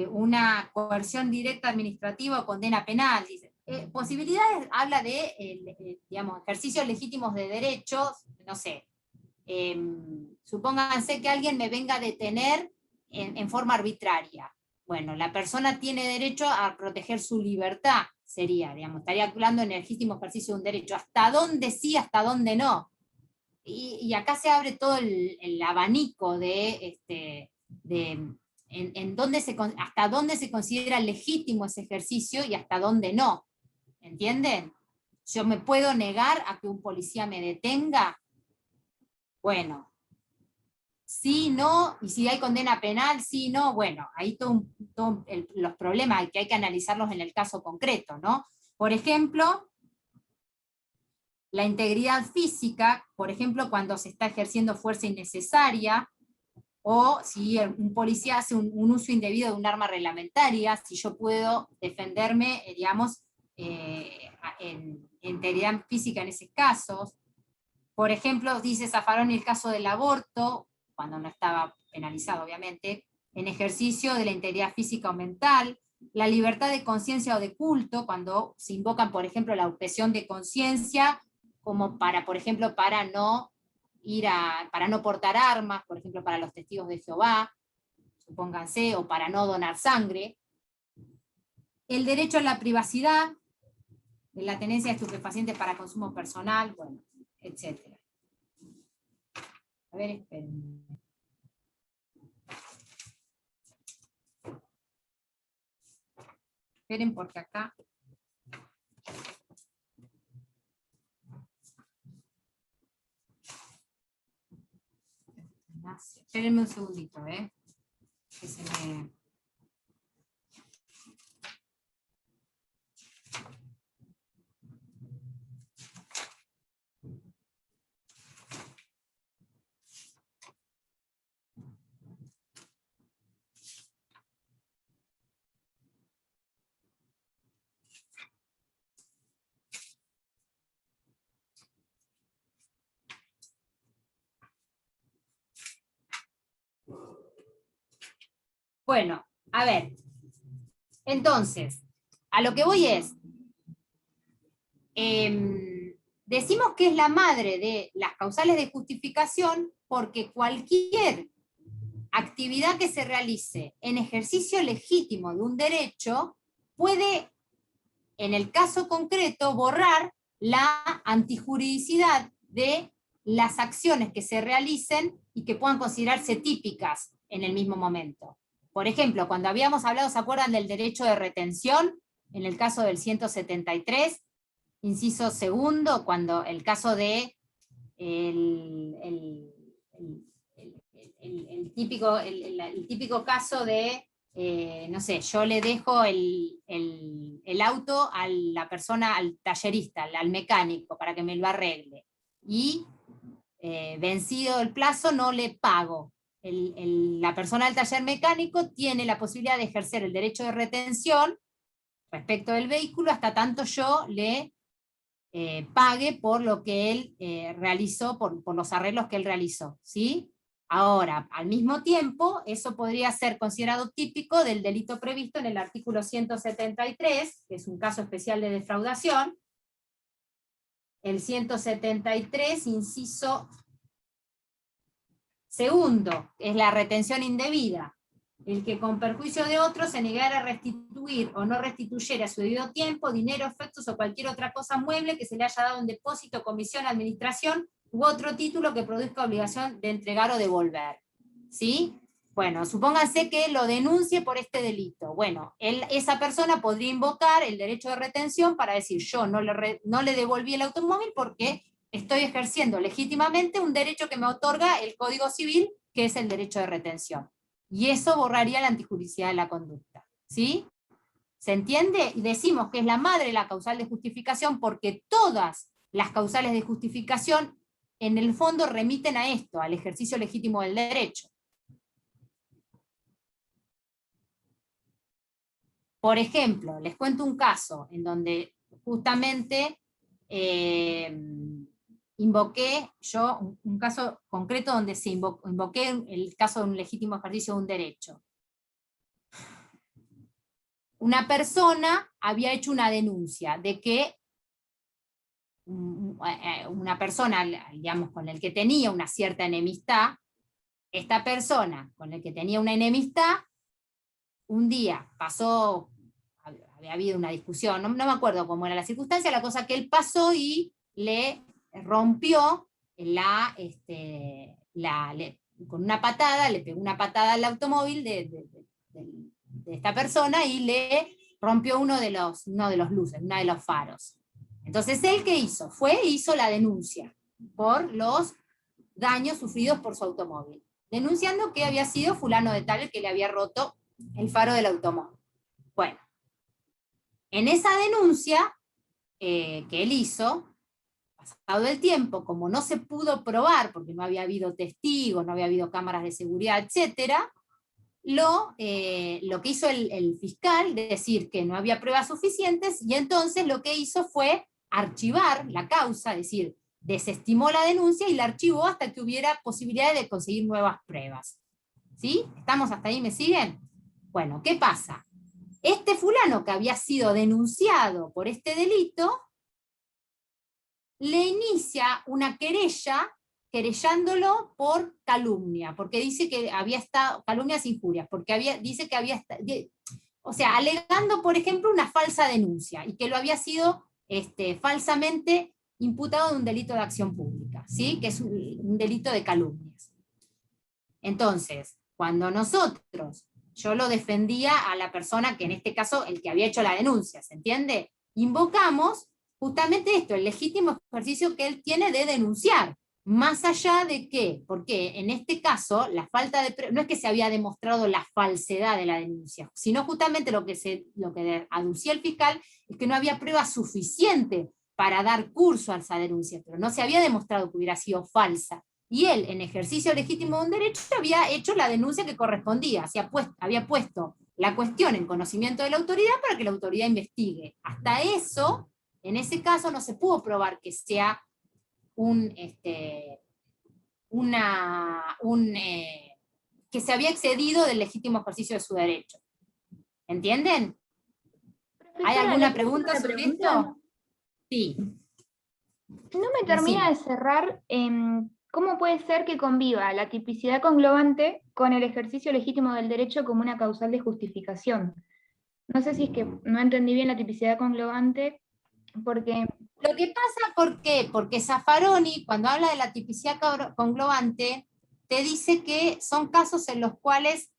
una coerción directa administrativa o condena penal. Dice, posibilidades, habla de, digamos, ejercicios legítimos de derechos, no sé, supónganse que alguien me venga a detener en forma arbitraria. Bueno, la persona tiene derecho a proteger su libertad, sería, digamos, estaría hablando en el legítimo ejercicio de un derecho. ¿Hasta dónde sí, hasta dónde no? Y acá se abre todo el abanico de hasta dónde se considera legítimo ese ejercicio y hasta dónde no. ¿Entienden? ¿Yo me puedo negar a que un policía me detenga? Bueno, sí, no, y si hay condena penal, sí, no, bueno, ahí los problemas que hay que analizarlos en el caso concreto, ¿no? Por ejemplo, la integridad física, por ejemplo, cuando se está ejerciendo fuerza innecesaria, o si un policía hace un uso indebido de un arma reglamentaria, si yo puedo defenderme, digamos, en integridad física en esos casos. Por ejemplo, dice Zaffaroni el caso del aborto, cuando no estaba penalizado, obviamente, en ejercicio de la integridad física o mental, la libertad de conciencia o de culto, cuando se invocan, por ejemplo, la objeción de conciencia, como para, por ejemplo, para no portar armas, por ejemplo, para los testigos de Jehová, supónganse, o para no donar sangre. El derecho a la privacidad, de la tenencia de estupefacientes para consumo personal, bueno, etc. A ver, esperen. Esperen porque acá... Espérenme un segundito, que se me... Bueno, a ver, entonces, a lo que voy es, decimos que es la madre de las causales de justificación porque cualquier actividad que se realice en ejercicio legítimo de un derecho puede, en el caso concreto, borrar la antijuridicidad de las acciones que se realicen y que puedan considerarse típicas en el mismo momento. Por ejemplo, cuando habíamos hablado, ¿se acuerdan del derecho de retención? En el caso del 173, inciso segundo, cuando el caso de el típico caso de, no sé, yo le dejo el auto a la persona, al tallerista, al mecánico, para que me lo arregle. Y vencido el plazo no le pago. La persona del taller mecánico tiene la posibilidad de ejercer el derecho de retención respecto del vehículo hasta tanto yo le pague por lo que él realizó, por los arreglos que él realizó, ¿sí? Ahora, al mismo tiempo, eso podría ser considerado típico del delito previsto en el artículo 173, que es un caso especial de defraudación. El 173, inciso segundo, es la retención indebida. El que con perjuicio de otro se negara a restituir o no restituyera a su debido tiempo, dinero, efectos o cualquier otra cosa mueble que se le haya dado en depósito, comisión, administración u otro título que produzca obligación de entregar o devolver. ¿Sí? Bueno, supónganse que lo denuncie por este delito. Bueno, esa persona podría invocar el derecho de retención para decir, yo no le devolví el automóvil porque estoy ejerciendo legítimamente un derecho que me otorga el Código Civil, que es el derecho de retención. Y eso borraría la antijuridicidad de la conducta. ¿Sí? ¿Se entiende? Y decimos que es la madre de la causal de justificación porque todas las causales de justificación en el fondo remiten a esto, al ejercicio legítimo del derecho. Por ejemplo, les cuento un caso en donde justamente invoqué yo un caso concreto donde se invoqué el caso de un legítimo ejercicio de un derecho. Una persona había hecho una denuncia de que una persona, digamos, con el que tenía una cierta enemistad, esta persona con el que tenía una enemistad, un día pasó, había habido una discusión, no me acuerdo cómo era la circunstancia, la cosa que él pasó y le rompió con una patada, le pegó una patada al automóvil de esta persona y le rompió una de los luces, uno de los faros. Entonces, ¿él qué hizo? Hizo la denuncia por los daños sufridos por su automóvil, denunciando que había sido fulano de tal el que le había roto el faro del automóvil. Bueno, en esa denuncia que él hizo, pasado el tiempo, como no se pudo probar, porque no había habido testigos, no había habido cámaras de seguridad, etcétera, lo que hizo el fiscal, decir que no había pruebas suficientes, y entonces lo que hizo fue archivar la causa, es decir, desestimó la denuncia y la archivó hasta que hubiera posibilidades de conseguir nuevas pruebas. ¿Sí? ¿Estamos hasta ahí? ¿Me siguen? Bueno, ¿qué pasa? Este fulano que había sido denunciado por este delito, le inicia una querella, querellándolo por calumnia, porque dice que había estado, calumnias e injurias, porque dice que había estado, o sea, alegando, por ejemplo, una falsa denuncia, y que lo había sido falsamente imputado de un delito de acción pública, ¿sí? Que es un delito de calumnias. Entonces, cuando yo lo defendía a la persona que en este caso, el que había hecho la denuncia, ¿se entiende? Invocamos justamente esto, el legítimo ejercicio que él tiene de denunciar, más allá de qué, porque en este caso, la falta de no es que se había demostrado la falsedad de la denuncia, sino justamente lo que aducía el fiscal es que no había prueba suficiente para dar curso a esa denuncia, pero no se había demostrado que hubiera sido falsa. Y él, en ejercicio legítimo de un derecho, había hecho la denuncia que correspondía, había puesto la cuestión en conocimiento de la autoridad para que la autoridad investigue. Hasta eso, en ese caso, no se pudo probar que sea que se había excedido del legítimo ejercicio de su derecho. ¿Entienden? ¿Hay alguna pregunta sobre esto? Sí. No me termina de cerrar cómo puede ser que conviva la tipicidad conglobante con el ejercicio legítimo del derecho como una causal de justificación. No sé si es que no entendí bien la tipicidad conglobante, porque... Lo que pasa, ¿por qué? Porque Zaffaroni, cuando habla de la tipicidad conglobante, te dice que son casos en los cuales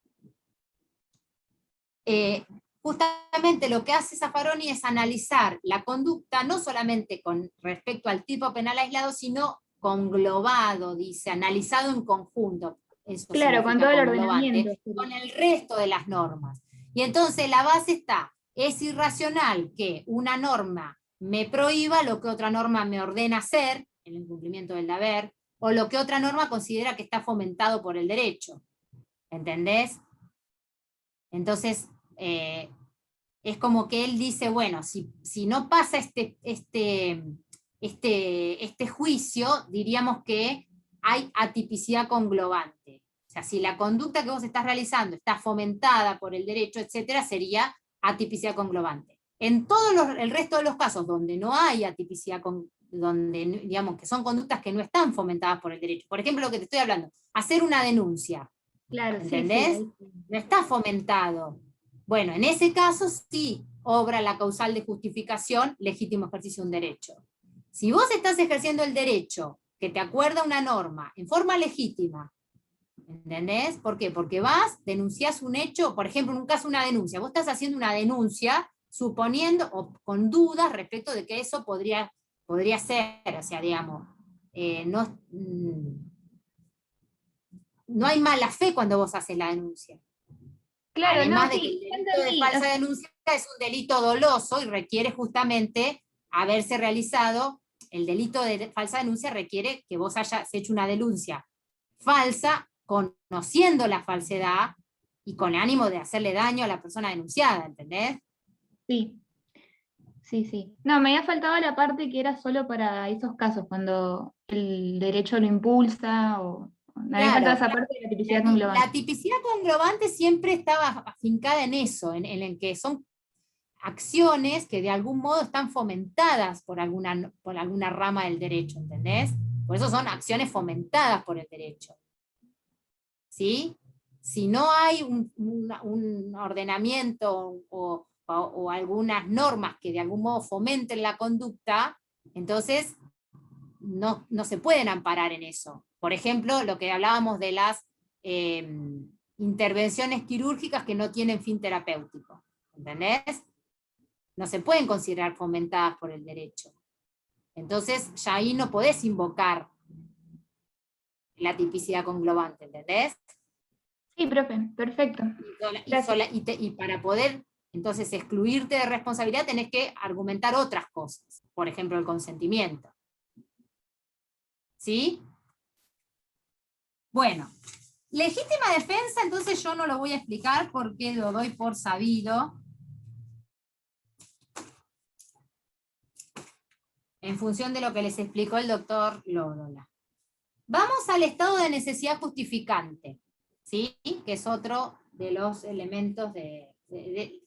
justamente lo que hace Zaffaroni es analizar la conducta no solamente con respecto al tipo penal aislado, sino conglobado, dice, analizado en conjunto. Eso claro, con todo el ordenamiento. Con el resto de las normas. Y entonces la base está, es irracional que una norma me prohíba lo que otra norma me ordena hacer, en el incumplimiento del deber, o lo que otra norma considera que está fomentado por el derecho. ¿Entendés? Entonces, es como que él dice, bueno, si no pasa este juicio, diríamos que hay atipicidad conglobante. O sea, si la conducta que vos estás realizando está fomentada por el derecho, etcétera, sería atipicidad conglobante. En el resto de los casos donde no hay atipicidad, donde digamos que son conductas que no están fomentadas por el derecho, por ejemplo, lo que te estoy hablando, hacer una denuncia, claro, ¿entendés? Sí. No está fomentado. Bueno, en ese caso sí obra la causal de justificación, legítimo ejercicio de un derecho. Si vos estás ejerciendo el derecho que te acuerda una norma en forma legítima, ¿entendés? ¿Por qué? Porque denunciás un hecho, por ejemplo, en un caso una denuncia, vos estás haciendo una denuncia suponiendo o con dudas respecto de que eso podría ser, o sea, digamos, no hay mala fe cuando vos haces la denuncia. Claro, Además de que el delito de falsa denuncia es un delito doloso y requiere justamente haberse realizado, el delito de falsa denuncia requiere que vos hayas hecho una denuncia falsa, conociendo la falsedad y con ánimo de hacerle daño a la persona denunciada, ¿entendés? Sí. No, me había faltado la parte que era solo para esos casos, cuando el derecho lo impulsa, o me había faltado esa parte de la tipicidad conglobante. La tipicidad conglobante siempre estaba afincada en eso, en el que son acciones que de algún modo están fomentadas por alguna rama del derecho, ¿entendés? Por eso son acciones fomentadas por el derecho. ¿Sí? Si no hay un ordenamiento o algunas normas que de algún modo fomenten la conducta, entonces no se pueden amparar en eso. Por ejemplo, lo que hablábamos de las intervenciones quirúrgicas que no tienen fin terapéutico. ¿Entendés? No se pueden considerar fomentadas por el derecho. Entonces, ya ahí no podés invocar la tipicidad conglobante, ¿entendés? Sí, profe, perfecto. Y para poder, entonces, excluirte de responsabilidad, tenés que argumentar otras cosas. Por ejemplo, el consentimiento. ¿Sí? Bueno, legítima defensa, entonces yo no lo voy a explicar porque lo doy por sabido. En función de lo que les explicó el doctor Lódola. Vamos al estado de necesidad justificante, ¿sí? Que es otro de los elementos que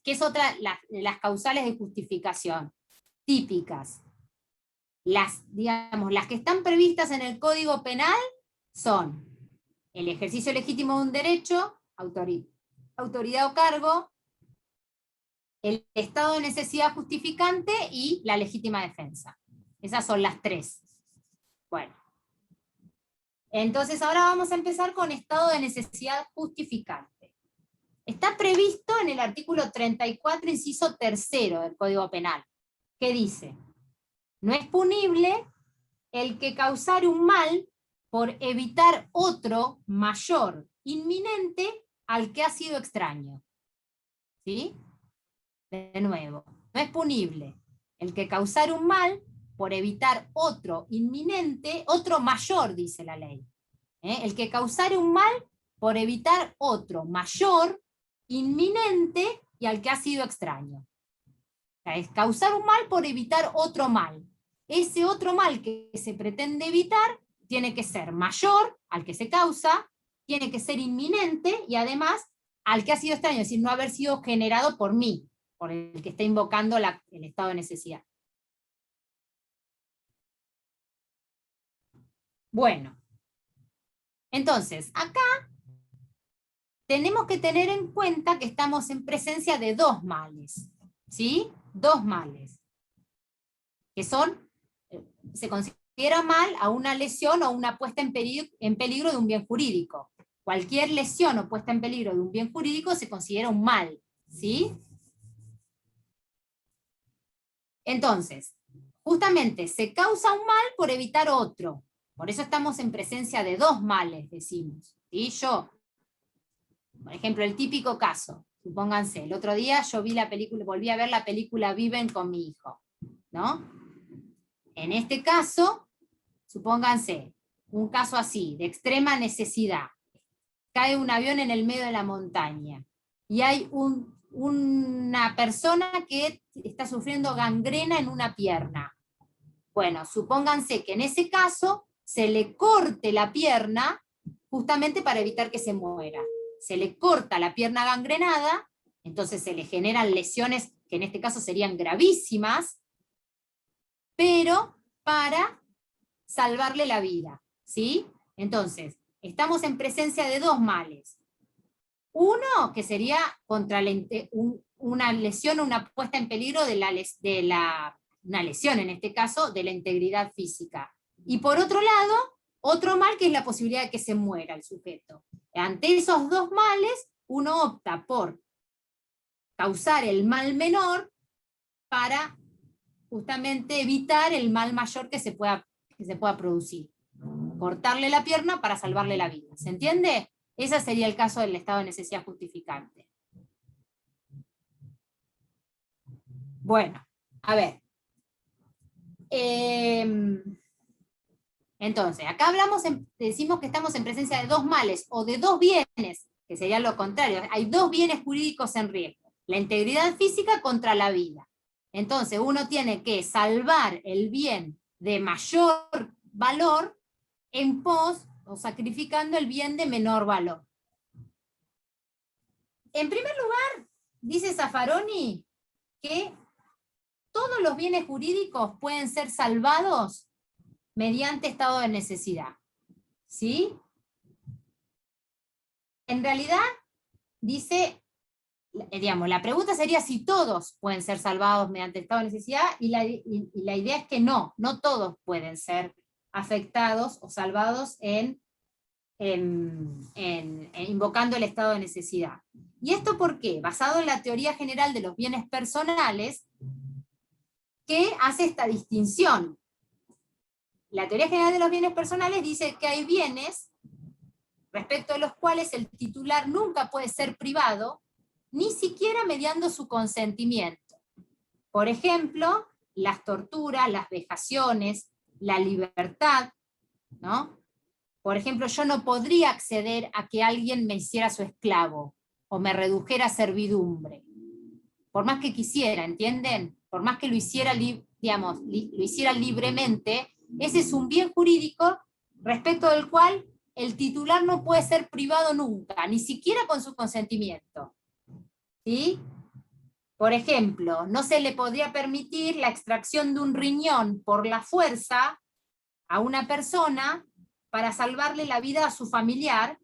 es otra de las causales de justificación típicas. Las que están previstas en el Código Penal son el ejercicio legítimo de un derecho, autoridad o cargo, el estado de necesidad justificante y la legítima defensa. Esas son las tres. Bueno. Entonces ahora vamos a empezar con estado de necesidad justificante. Está previsto en el artículo 34, inciso 3 del Código Penal, que dice: no es punible el que causare un mal por evitar otro mayor, inminente, al que ha sido extraño. ¿Sí? De nuevo, no es punible el que causare un mal por evitar otro inminente, otro mayor, dice la ley. El que causare un mal por evitar otro mayor, inminente y al que ha sido extraño. O sea, es causar un mal por evitar otro mal. Ese otro mal que se pretende evitar tiene que ser mayor al que se causa, tiene que ser inminente y además al que ha sido extraño, es decir, no haber sido generado por mí, por el que está invocando el estado de necesidad. Bueno, entonces, acá tenemos que tener en cuenta que estamos en presencia de dos males, ¿sí? Dos males, que son, se considera mal a una lesión o una puesta en peligro de un bien jurídico. Cualquier lesión o puesta en peligro de un bien jurídico se considera un mal, ¿sí? Entonces, justamente se causa un mal por evitar otro. Por eso estamos en presencia de dos males, decimos. ¿Sí? Por ejemplo, el típico caso, supónganse, el otro día yo volví a ver la película Viven con mi hijo, ¿no? En este caso, supónganse, un caso así, de extrema necesidad. Cae un avión en el medio de la montaña, y hay una persona que está sufriendo gangrena en una pierna. Bueno, supónganse que en ese caso se le corte la pierna justamente para evitar que se muera. Se le corta la pierna gangrenada, entonces se le generan lesiones que en este caso serían gravísimas, pero para salvarle la vida, ¿sí? Entonces, estamos en presencia de dos males. Uno, que sería contra una lesión o una puesta en peligro una lesión en este caso, de la integridad física. Y por otro lado, otro mal que es la posibilidad de que se muera el sujeto. Ante esos dos males, uno opta por causar el mal menor para justamente evitar el mal mayor que se pueda producir. Cortarle la pierna para salvarle la vida. ¿Se entiende? Ese sería el caso del estado de necesidad justificante. Bueno, a ver. Entonces, acá decimos que estamos en presencia de dos males o de dos bienes, que sería lo contrario. Hay dos bienes jurídicos en riesgo. La integridad física contra la vida. Entonces, uno tiene que salvar el bien de mayor valor en pos o sacrificando el bien de menor valor. En primer lugar, dice Zaffaroni que todos los bienes jurídicos pueden ser salvados mediante estado de necesidad. ¿Sí? En realidad, dice, digamos, la pregunta sería si todos pueden ser salvados mediante estado de necesidad, y la idea es que no todos pueden ser afectados o salvados en invocando el estado de necesidad. ¿Y esto por qué? Basado en la teoría general de los bienes personales, que hace esta distinción. La teoría general de los bienes personales dice que hay bienes respecto a los cuales el titular nunca puede ser privado, ni siquiera mediando su consentimiento. Por ejemplo, las torturas, las vejaciones, la libertad, ¿no? Por ejemplo, yo no podría acceder a que alguien me hiciera su esclavo, o me redujera a servidumbre, por más que quisiera, ¿entienden? Por más que lo hiciera, lo hiciera libremente, ese es un bien jurídico respecto del cual el titular no puede ser privado nunca, ni siquiera con su consentimiento. ¿Sí? Por ejemplo, no se le podría permitir la extracción de un riñón por la fuerza a una persona para salvarle la vida a su familiar,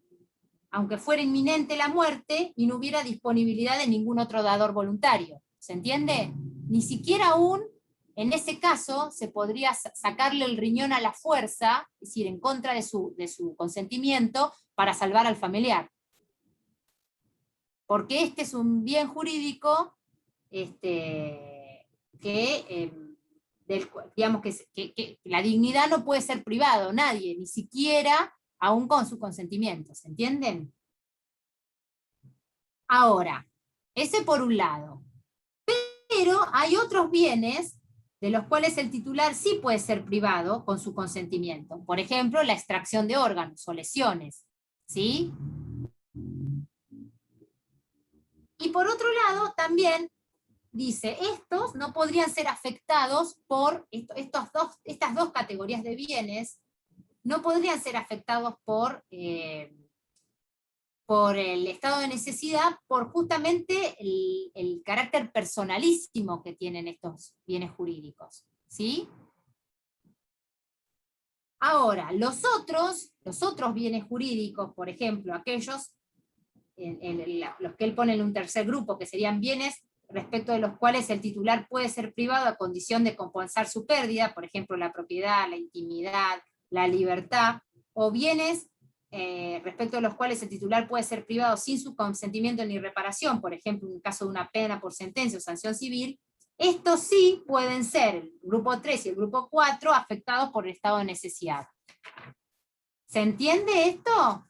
aunque fuera inminente la muerte y no hubiera disponibilidad de ningún otro dador voluntario. ¿Se entiende? Ni siquiera aún en ese caso se podría sacarle el riñón a la fuerza, es decir, en contra de su consentimiento, para salvar al familiar. Porque este es un bien jurídico digamos que la dignidad no puede ser privado, nadie, ni siquiera aún con su consentimiento, ¿se entienden? Ahora, ese por un lado. Pero hay otros bienes de los cuales el titular sí puede ser privado con su consentimiento. Por ejemplo, la extracción de órganos o lesiones, ¿sí? Y por otro lado, también dice, estos no podrían ser afectados por, estas dos categorías de bienes, no podrían ser afectados por el estado de necesidad, por justamente el carácter personalísimo que tienen estos bienes jurídicos, ¿sí? Ahora, los otros bienes jurídicos, por ejemplo, aquellos, los que él pone en un tercer grupo, que serían bienes respecto de los cuales el titular puede ser privado a condición de compensar su pérdida, por ejemplo, la propiedad, la intimidad, la libertad, o bienes respecto de los cuales el titular puede ser privado sin su consentimiento ni reparación, por ejemplo, en el caso de una pena por sentencia o sanción civil, estos sí pueden ser, el grupo 3 y el grupo 4, afectados por el estado de necesidad. ¿Se entiende esto?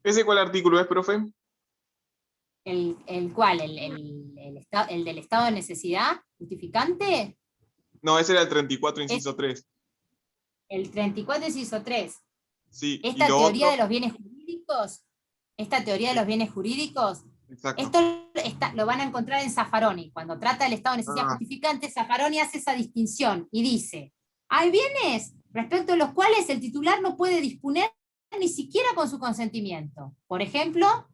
¿Ese cuál artículo es, profe? ¿El cuál? ¿El del estado de necesidad justificante? No, ese era el 34, inciso 3. El 34, inciso 3. Sí, Esta y lo teoría otro, de los bienes jurídicos, exacto. esto lo van a encontrar en Zaffaroni. Cuando trata del estado de necesidad justificante, Zaffaroni hace esa distinción y dice, hay bienes respecto a los cuales el titular no puede disponer ni siquiera con su consentimiento. Por ejemplo,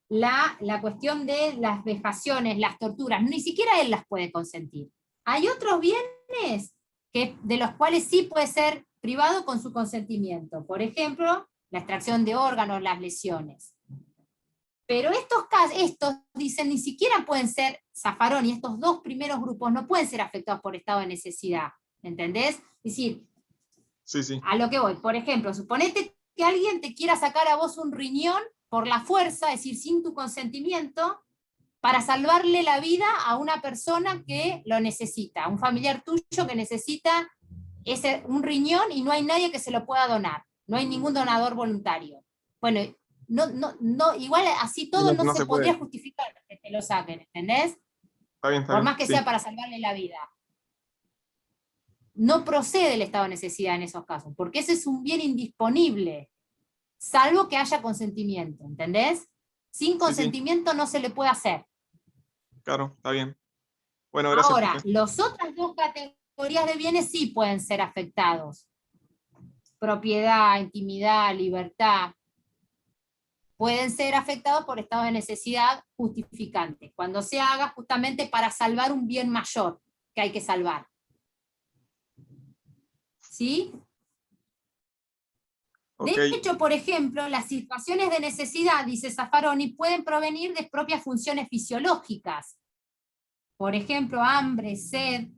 la cuestión de las vejaciones, las torturas, ni siquiera él las puede consentir. Hay otros bienes de los cuales sí puede ser privado con su consentimiento. Por ejemplo, la extracción de órganos, las lesiones. Pero estos dicen, ni siquiera pueden ser, Zaffaroni, estos dos primeros grupos no pueden ser afectados por estado de necesidad. ¿Entendés? Es decir, sí. A lo que voy, por ejemplo, suponete que alguien te quiera sacar a vos un riñón por la fuerza, es decir, sin tu consentimiento, para salvarle la vida a una persona que lo necesita, a un familiar tuyo que necesita un riñón y no hay nadie que se lo pueda donar, no hay ningún donador voluntario. Bueno, igual así todo no se podría justificar que te lo saquen, ¿entendés? Está bien, por más que sea para salvarle la vida. No procede el estado de necesidad en esos casos, porque ese es un bien indisponible, salvo que haya consentimiento, ¿entendés? Sin consentimiento no se le puede hacer. Claro, está bien. Bueno, gracias. Ahora, las otras dos categorías de bienes sí pueden ser afectados. Propiedad, intimidad, libertad. Pueden ser afectados por estado de necesidad justificante, cuando se haga justamente para salvar un bien mayor que hay que salvar. ¿Sí? Okay. De hecho, por ejemplo, las situaciones de necesidad, dice Zaffaroni, pueden provenir de propias funciones fisiológicas. Por ejemplo, hambre, sed,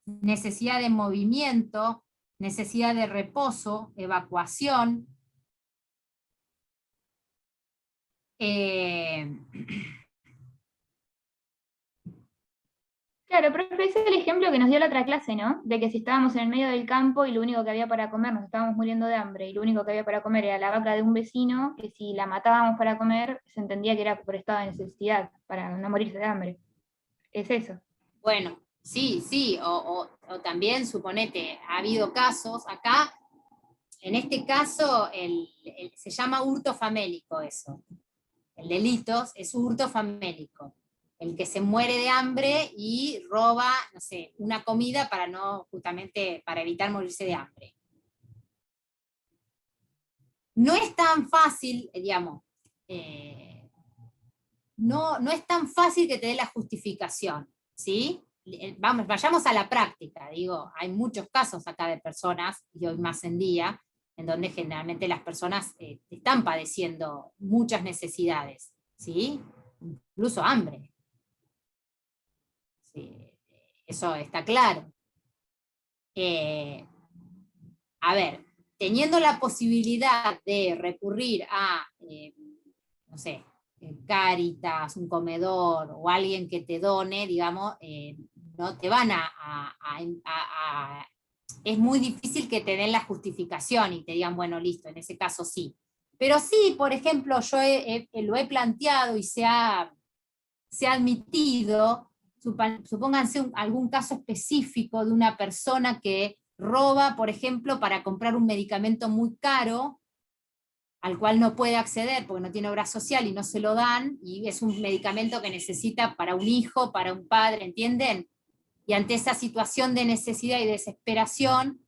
necesidad de movimiento, necesidad de reposo, evacuación. Claro, profe, ese es el ejemplo que nos dio la otra clase, ¿no? De que si estábamos en el medio del campo y lo único que había para comer, nos estábamos muriendo de hambre, y lo único que había para comer era la vaca de un vecino, que si la matábamos para comer, se entendía que era por estado de necesidad, para no morirse de hambre. Es eso. Bueno, sí, o también, suponete, ha habido casos, acá, en este caso, se llama hurto famélico eso. El delito es hurto famélico. El que se muere de hambre y roba, no sé, una comida justamente para evitar morirse de hambre. No es tan fácil, digamos, no es tan fácil que te dé la justificación, ¿sí? Vayamos a la práctica, digo, hay muchos casos acá de personas, y hoy más en día, en donde generalmente las personas están padeciendo muchas necesidades, ¿sí? Incluso hambre. Sí, eso está claro. A ver, teniendo la posibilidad de recurrir a, no sé, Cáritas, un comedor o alguien que te done, digamos, no te van es muy difícil que te den la justificación y te digan, bueno, listo, en ese caso sí. Pero sí, por ejemplo, yo lo he planteado y se ha admitido, supónganse algún caso específico de una persona que roba, por ejemplo, para comprar un medicamento muy caro, al cual no puede acceder porque no tiene obra social y no se lo dan, y es un medicamento que necesita para un hijo, para un padre, ¿entienden? Y ante esa situación de necesidad y desesperación,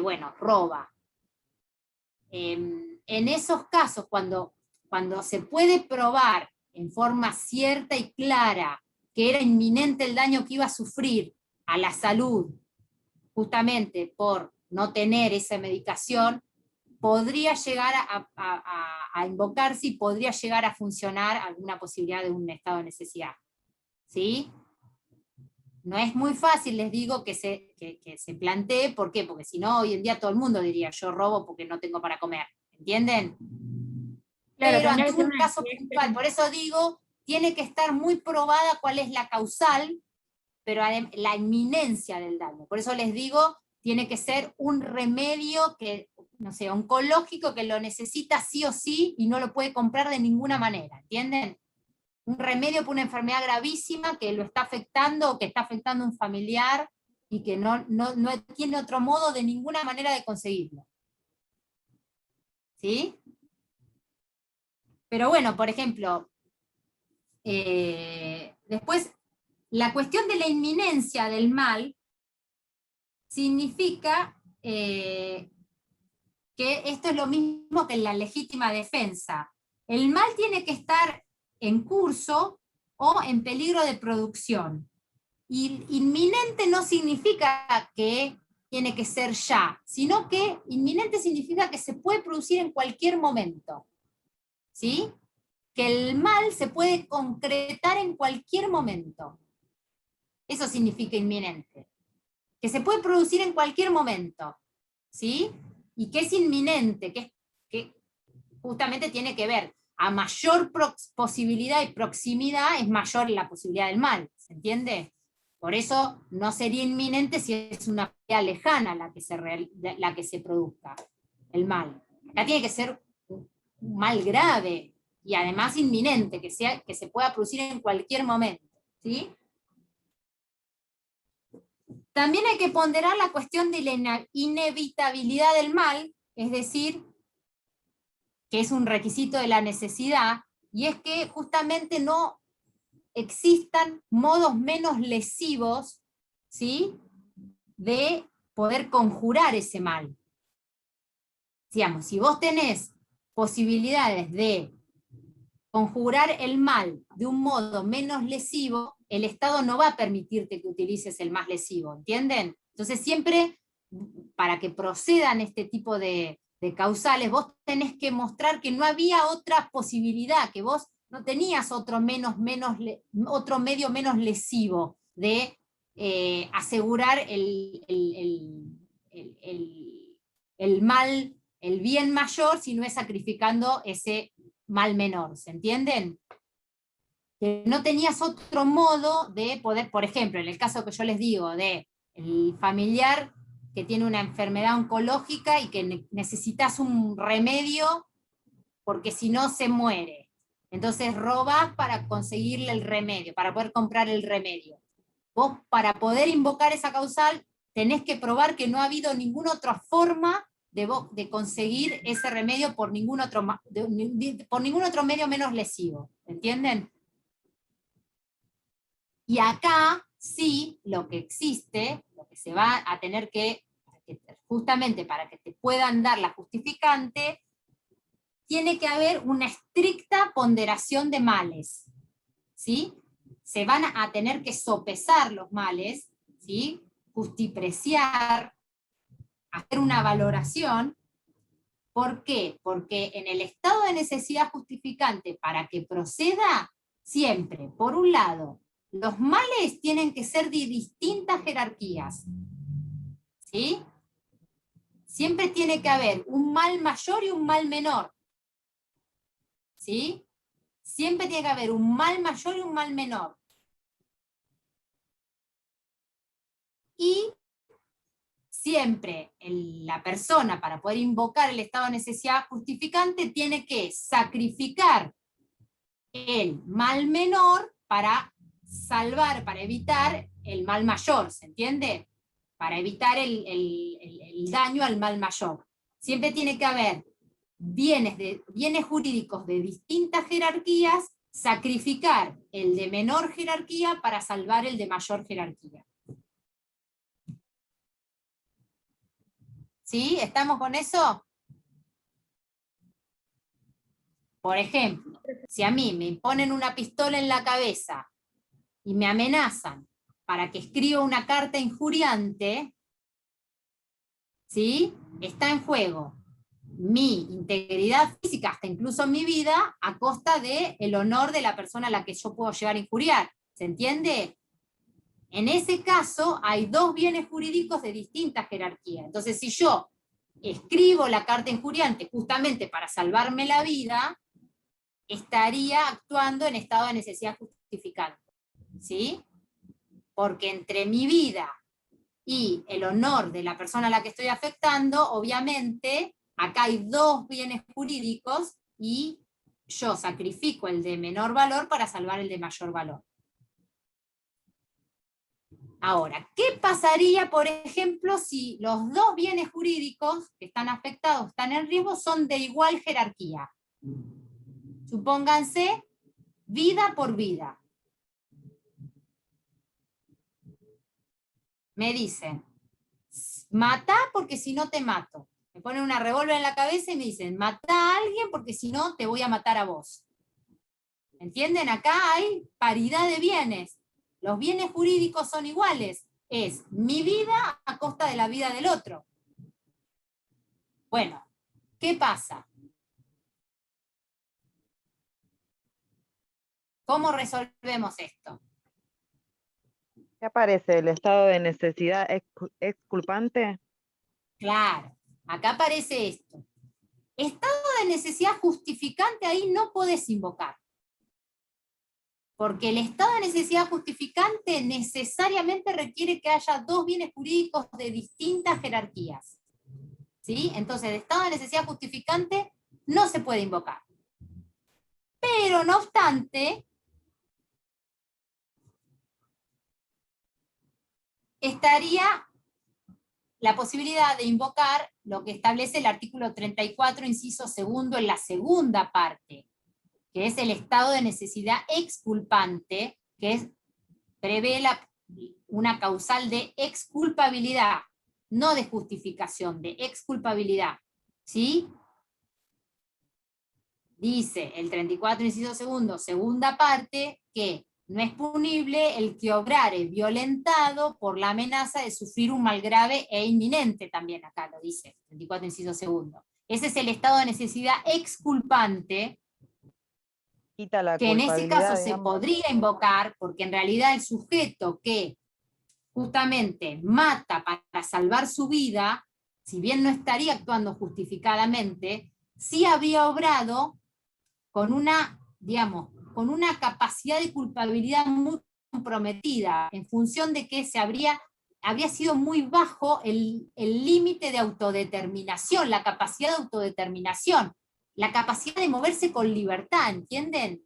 bueno, roba. En esos casos, cuando se puede probar en forma cierta y clara que era inminente el daño que iba a sufrir a la salud, justamente por no tener esa medicación, podría llegar a invocarse y podría llegar a funcionar alguna posibilidad de un estado de necesidad. ¿Sí? No es muy fácil, les digo, que se plantee. ¿Por qué? Porque si no, hoy en día todo el mundo diría, yo robo porque no tengo para comer. ¿Entienden? Claro, pero tendría que ante ser un una caso necesidad puntual, por eso digo, tiene que estar muy probada cuál es la causal, pero la inminencia del daño. Por eso les digo, tiene que ser un remedio que, no sé, oncológico, que lo necesita sí o sí y no lo puede comprar de ninguna manera, ¿entienden? Un remedio para una enfermedad gravísima que lo está afectando o que está afectando a un familiar y que no tiene otro modo de ninguna manera de conseguirlo. ¿Sí? Pero bueno, por ejemplo, después, la cuestión de la inminencia del mal significa que esto es lo mismo que en la legítima defensa. El mal tiene que estar en curso o en peligro de producción. Y inminente no significa que tiene que ser ya, sino que inminente significa que se puede producir en cualquier momento. ¿Sí? Que el mal se puede concretar en cualquier momento. Eso significa inminente. Que se puede producir en cualquier momento. ¿Sí? Y que es inminente, que justamente tiene que ver, a mayor posibilidad y proximidad es mayor la posibilidad del mal, ¿se entiende? Por eso no sería inminente si es una realidad lejana la que se produzca, el mal. Acá tiene que ser un mal grave y además inminente, que se pueda producir en cualquier momento. ¿Sí? También hay que ponderar la cuestión de la inevitabilidad del mal, es decir, que es un requisito de la necesidad, y es que justamente no existan modos menos lesivos, ¿sí?, de poder conjurar ese mal. Digamos, si vos tenés posibilidades de conjurar el mal de un modo menos lesivo, el Estado no va a permitirte que utilices el más lesivo, ¿entienden? Entonces siempre, para que procedan este tipo de causales, vos tenés que mostrar que no había otra posibilidad, que vos no tenías otro medio menos lesivo de asegurar el mal, el bien mayor, sino es sacrificando ese mal menor, ¿se entienden? Que no tenías otro modo de poder, por ejemplo, en el caso que yo les digo, de el familiar que tiene una enfermedad oncológica y que necesitas un remedio porque si no se muere. Entonces robás para conseguirle el remedio, para poder comprar el remedio. Vos, para poder invocar esa causal, tenés que probar que no ha habido ninguna otra forma de conseguir ese remedio por ningún otro medio menos lesivo. ¿Entienden? Y acá sí, lo que existe, lo que se va a tener que, justamente para que te puedan dar la justificante, tiene que haber una estricta ponderación de males, ¿sí? Se van a tener que sopesar los males, ¿sí? Justipreciar, hacer una valoración. ¿Por qué? Porque en el estado de necesidad justificante, para que proceda, siempre, por un lado, los males tienen que ser de distintas jerarquías, ¿sí? Siempre tiene que haber un mal mayor y un mal menor, ¿sí? Siempre tiene que haber un mal mayor y un mal menor. Y siempre la persona, para poder invocar el estado de necesidad justificante, tiene que sacrificar el mal menor para salvar, para evitar el mal mayor, ¿se entiende? Para evitar el daño al mal mayor. Siempre tiene que haber bienes jurídicos de distintas jerarquías, sacrificar el de menor jerarquía para salvar el de mayor jerarquía. ¿Sí? ¿Estamos con eso? Por ejemplo, si a mí me ponen una pistola en la cabeza y me amenazan para que escriba una carta injuriante, ¿sí? Está en juego mi integridad física, hasta incluso mi vida, a costa del honor de la persona a la que yo puedo llegar a injuriar. ¿Se entiende? En ese caso hay dos bienes jurídicos de distintas jerarquías. Entonces, si yo escribo la carta injuriante justamente para salvarme la vida, estaría actuando en estado de necesidad justificante, ¿sí? Porque entre mi vida y el honor de la persona a la que estoy afectando, obviamente, acá hay dos bienes jurídicos y yo sacrifico el de menor valor para salvar el de mayor valor. Ahora, ¿qué pasaría, por ejemplo, si los dos bienes jurídicos que están afectados, están en riesgo, son de igual jerarquía? Supónganse vida por vida. Me dicen, mata porque si no te mato. Me ponen una revólver en la cabeza y me dicen, mata a alguien porque si no te voy a matar a vos. ¿Entienden? Acá hay paridad de bienes. Los bienes jurídicos son iguales. Es mi vida a costa de la vida del otro. Bueno, ¿qué pasa? ¿Cómo resolvemos esto? ¿Qué aparece? ¿El estado de necesidad exculpante? Claro, acá aparece esto. Estado de necesidad justificante ahí no podés invocar. Porque el estado de necesidad justificante necesariamente requiere que haya dos bienes jurídicos de distintas jerarquías. ¿Sí? Entonces, el estado de necesidad justificante no se puede invocar. Pero, no obstante, estaría la posibilidad de invocar lo que establece el artículo 34, inciso segundo, en la segunda parte, que es el estado de necesidad exculpante, que prevé una causal de exculpabilidad, no de justificación, de exculpabilidad. ¿Sí? Dice el 34, inciso segundo, segunda parte, que no es punible el que obrare violentado por la amenaza de sufrir un mal grave e inminente, también acá lo dice, 34, inciso segundo. Ese es el estado de necesidad exculpante, Quita la que en ese caso culpabilidad, se digamos. podría invocar, porque en realidad el sujeto que justamente mata para salvar su vida, si bien no estaría actuando justificadamente, sí habría obrado con una, digamos, con una capacidad de culpabilidad muy comprometida, en función de que habría sido muy bajo el límite de autodeterminación, la capacidad de autodeterminación, la capacidad de moverse con libertad, ¿entienden?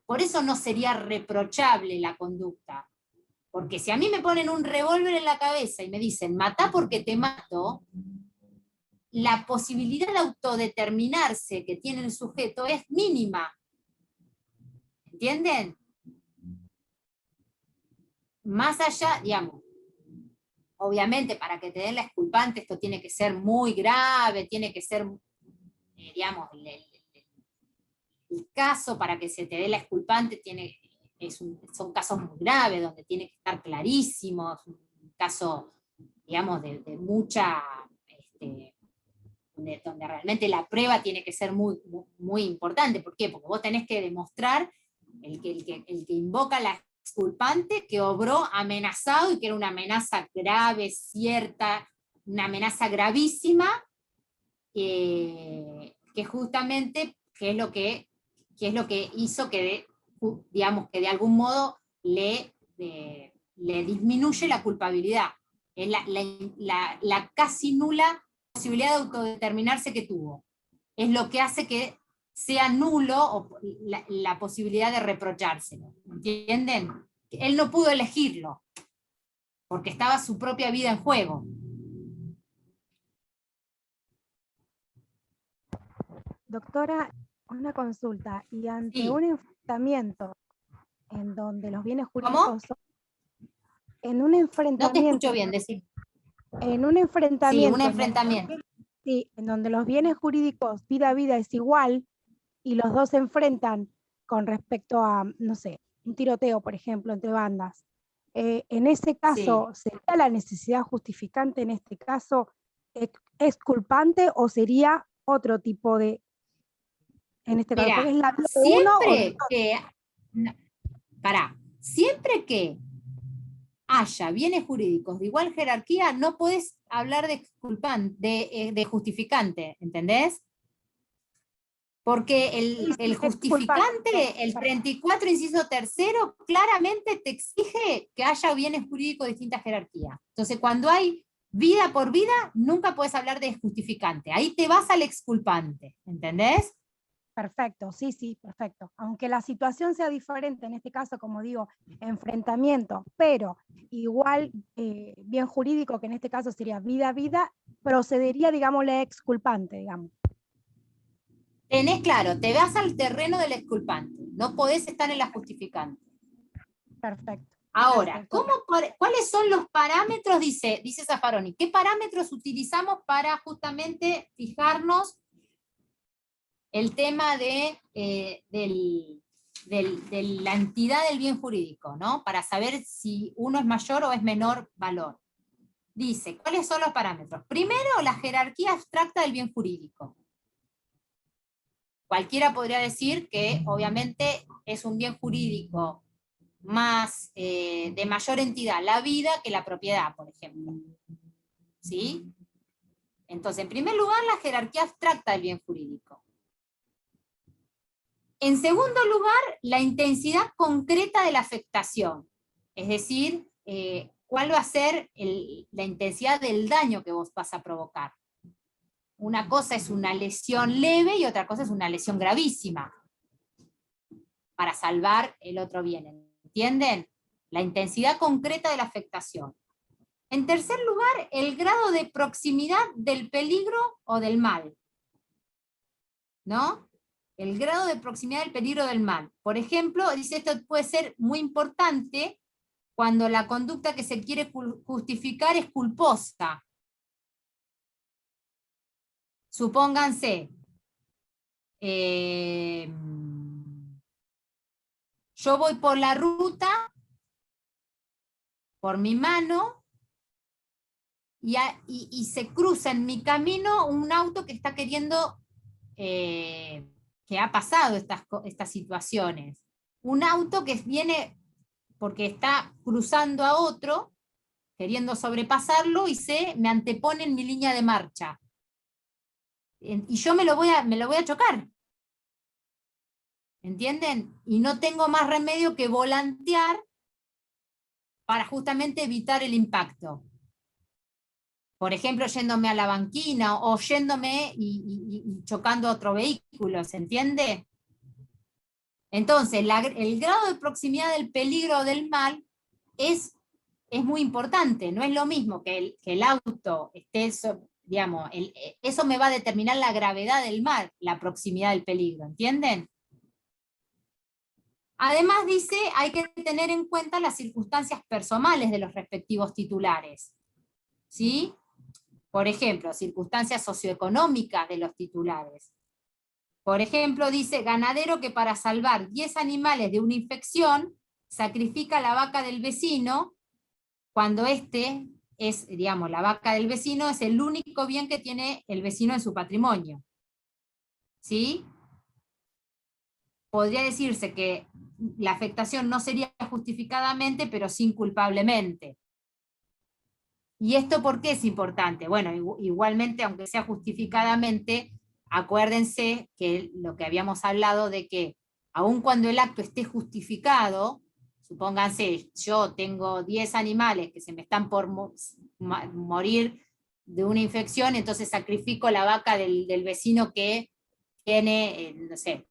Por eso no sería reprochable la conducta. Porque si a mí me ponen un revólver en la cabeza y me dicen, matá porque te mato, la posibilidad de autodeterminarse que tiene el sujeto es mínima. ¿Entienden? Más allá, digamos, obviamente para que te den la exculpante esto tiene que ser muy grave, tiene que ser, digamos, el caso para que se te dé la exculpante son casos muy graves, donde tiene que estar clarísimo, es un caso, digamos, de mucha, donde realmente la prueba tiene que ser muy, muy, muy importante. ¿Por qué? Porque vos tenés que demostrar, el que invoca la exculpante, que obró amenazado y que era una amenaza grave, cierta, una amenaza gravísima, que justamente que es lo que hizo que, digamos, que de algún modo le disminuye la culpabilidad. Es la casi nula posibilidad de autodeterminarse que tuvo. Es lo que hace que sea nulo la posibilidad de reprochárselo. ¿Entienden? Él no pudo elegirlo, porque estaba su propia vida en juego. Doctora, una consulta. Y ante Sí. un enfrentamiento en donde los bienes ¿Cómo? jurídicos son... En un No te enfrentamiento... escucho bien, decir. En un Sí, enfrentamiento... un enfrentamiento. Sí, en donde los bienes jurídicos vida a vida es igual y los dos se enfrentan con respecto a, no sé, un tiroteo, por ejemplo, entre bandas. En ese caso, ¿sería la necesidad justificante en este caso exculpante o sería otro tipo de, en este caso, porque Mira, es la vida de uno o de otro? Siempre que haya bienes jurídicos de igual jerarquía, no puedes hablar de de justificante, ¿entendés? Porque el justificante, el 34, inciso tercero, claramente te exige que haya bienes jurídicos de distintas jerarquías. Entonces, cuando hay vida por vida, nunca puedes hablar de justificante. Ahí te vas al exculpante, ¿entendés? Perfecto, sí, sí, perfecto. Aunque la situación sea diferente, en este caso, como digo, enfrentamiento, pero igual bien jurídico, que en este caso sería vida a vida, procedería, digamos, la exculpante, digamos. Tenés claro, te vas al terreno del exculpante, no podés estar en la justificante. Perfecto. Ahora, Perfecto. ¿cuáles son los parámetros? Dice Zaffaroni, ¿qué parámetros utilizamos para justamente fijarnos el tema de la entidad del bien jurídico, ¿no? Para saber si uno es mayor o es menor valor? Dice, ¿cuáles son los parámetros? Primero, la jerarquía abstracta del bien jurídico. Cualquiera podría decir que obviamente es un bien jurídico más de mayor entidad la vida que la propiedad, por ejemplo. ¿Sí? Entonces, en primer lugar, la jerarquía abstracta del bien jurídico. En segundo lugar, la intensidad concreta de la afectación. Es decir, cuál va a ser la intensidad del daño que vos vas a provocar. Una cosa es una lesión leve y otra cosa es una lesión gravísima, para salvar el otro bien. ¿Entienden? La intensidad concreta de la afectación. En tercer lugar, el grado de proximidad del peligro o del mal. ¿No? El grado de proximidad del peligro o del mal. Por ejemplo, dice, esto puede ser muy importante cuando la conducta que se quiere justificar es culposa. Supónganse, yo voy por la ruta, por mi mano, y se cruza en mi camino un auto que está queriendo, que ha pasado estas situaciones. Un auto que viene porque está cruzando a otro, queriendo sobrepasarlo y me antepone en mi línea de marcha. Y yo me lo voy a chocar. ¿Entienden? Y no tengo más remedio que volantear para justamente evitar el impacto. Por ejemplo, yéndome a la banquina o yéndome y chocando a otro vehículo, ¿se entiende? Entonces, el grado de proximidad del peligro o del mal es muy importante. No es lo mismo que el auto esté, digamos, eso me va a determinar la gravedad del mal, la proximidad del peligro, ¿entienden? Además dice, hay que tener en cuenta las circunstancias personales de los respectivos titulares. ¿Sí? Por ejemplo, circunstancias socioeconómicas de los titulares. Por ejemplo, dice, ganadero que para salvar 10 animales de una infección, sacrifica la vaca del vecino, cuando digamos, la vaca del vecino es el único bien que tiene el vecino en su patrimonio. ¿Sí? Podría decirse que la afectación no sería justificadamente, pero sí culpablemente. ¿Y esto por qué es importante? Bueno, igualmente, aunque sea justificadamente, acuérdense que lo que habíamos hablado de que, aun cuando el acto esté justificado, supónganse, yo tengo 10 animales que se me están por morir de una infección, entonces sacrifico la vaca del vecino que tiene, no sé,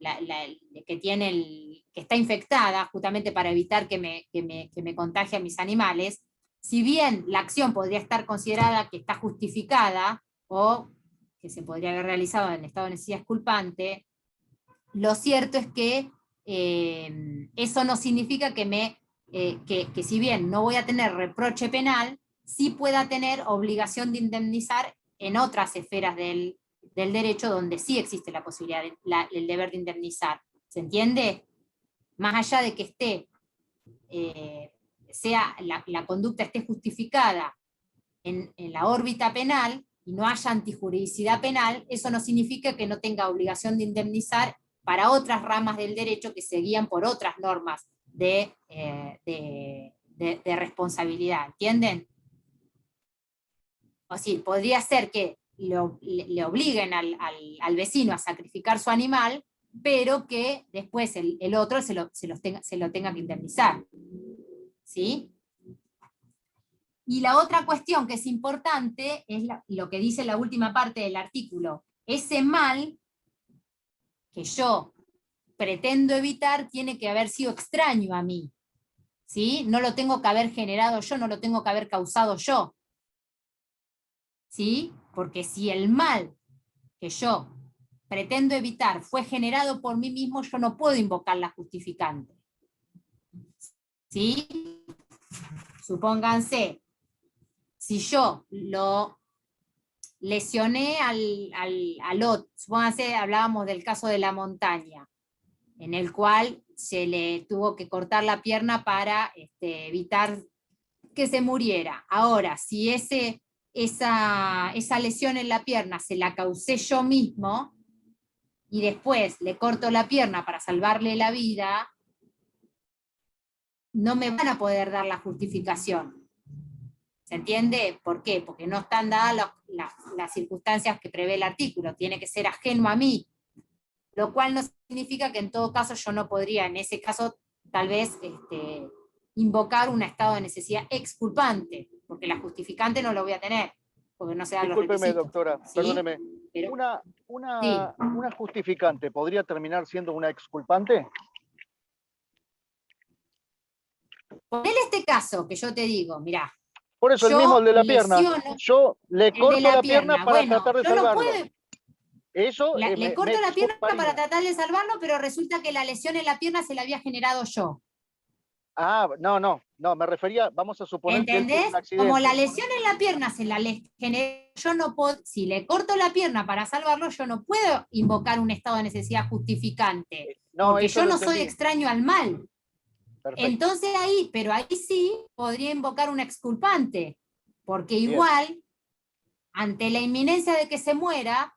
que está infectada, justamente para evitar que me contagie a mis animales. Si bien la acción podría estar considerada que está justificada, o que se podría haber realizado en estado de necesidad exculpante, lo cierto es que eso no significa que si bien no voy a tener reproche penal, sí pueda tener obligación de indemnizar en otras esferas del derecho donde sí existe la posibilidad, el deber de indemnizar. ¿Se entiende? Más allá de que la conducta esté justificada en la órbita penal y no haya antijuridicidad penal, eso no significa que no tenga obligación de indemnizar para otras ramas del derecho que se guían por otras normas de responsabilidad. ¿Entienden? O sea, podría ser que le obliguen al vecino a sacrificar su animal, pero que después el otro se lo tenga que indemnizar. ¿Sí? Y la otra cuestión que es importante es lo que dice la última parte del artículo. Ese mal que yo pretendo evitar tiene que haber sido extraño a mí. ¿Sí? No lo tengo que haber generado yo, no lo tengo que haber causado yo. ¿Sí? Porque si el mal que yo pretendo evitar fue generado por mí mismo, yo no puedo invocar la justificante. ¿Sí? Supónganse, si yo lo lesioné al otro, supónganse, hablábamos del caso de la montaña, en el cual se le tuvo que cortar la pierna para evitar que se muriera. Ahora, si esa lesión en la pierna se la causé yo mismo, y después le corto la pierna para salvarle la vida, no me van a poder dar la justificación. ¿Se entiende? ¿Por qué? Porque no están dadas las circunstancias que prevé el artículo, tiene que ser ajeno a mí, lo cual no significa que en todo caso yo no podría, en ese caso, tal vez invocar un estado de necesidad exculpante, porque la justificante no lo voy a tener, porque no se dan los Discúlpeme, requisitos. doctora, ¿Sí? perdóneme. Pero, ¿Una justificante podría terminar siendo una exculpante? ponele este caso que yo te digo, mirá. Por eso, el Yo mismo el de la pierna. lesiono Yo le el de corto la la pierna pierna. para Bueno, tratar de yo no salvarlo. puedo, Eso le corto la pierna para exculparía. tratar de salvarlo, pero resulta que la lesión en la pierna se la había generado yo. Ah, no, me refería, vamos a suponer que él tuvo ¿Entendés? un accidente. Como la lesión en la pierna se la generó, yo no puedo, si le corto la pierna para salvarlo, yo no puedo invocar un estado de necesidad justificante, No, porque eso yo lo no soy entendí. extraño al mal. Perfecto. Entonces pero ahí sí podría invocar un exculpante, porque Bien. igual, ante la inminencia de que se muera,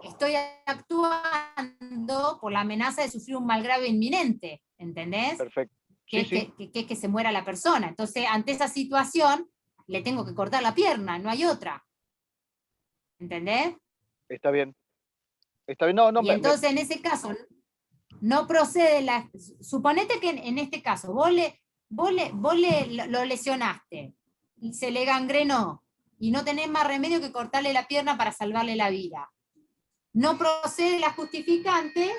estoy actuando por la amenaza de sufrir un mal grave inminente, ¿entendés? Perfecto. que, Sí, es que se muera la persona. Entonces, ante esa situación, le tengo que cortar la pierna, no hay otra. ¿Entendés? Está bien. Está bien. No, no, Y entonces, en ese caso, no procede la... Suponete que en este caso, vos lo lesionaste, y se le gangrenó, y no tenés más remedio que cortarle la pierna para salvarle la vida. No procede la justificante,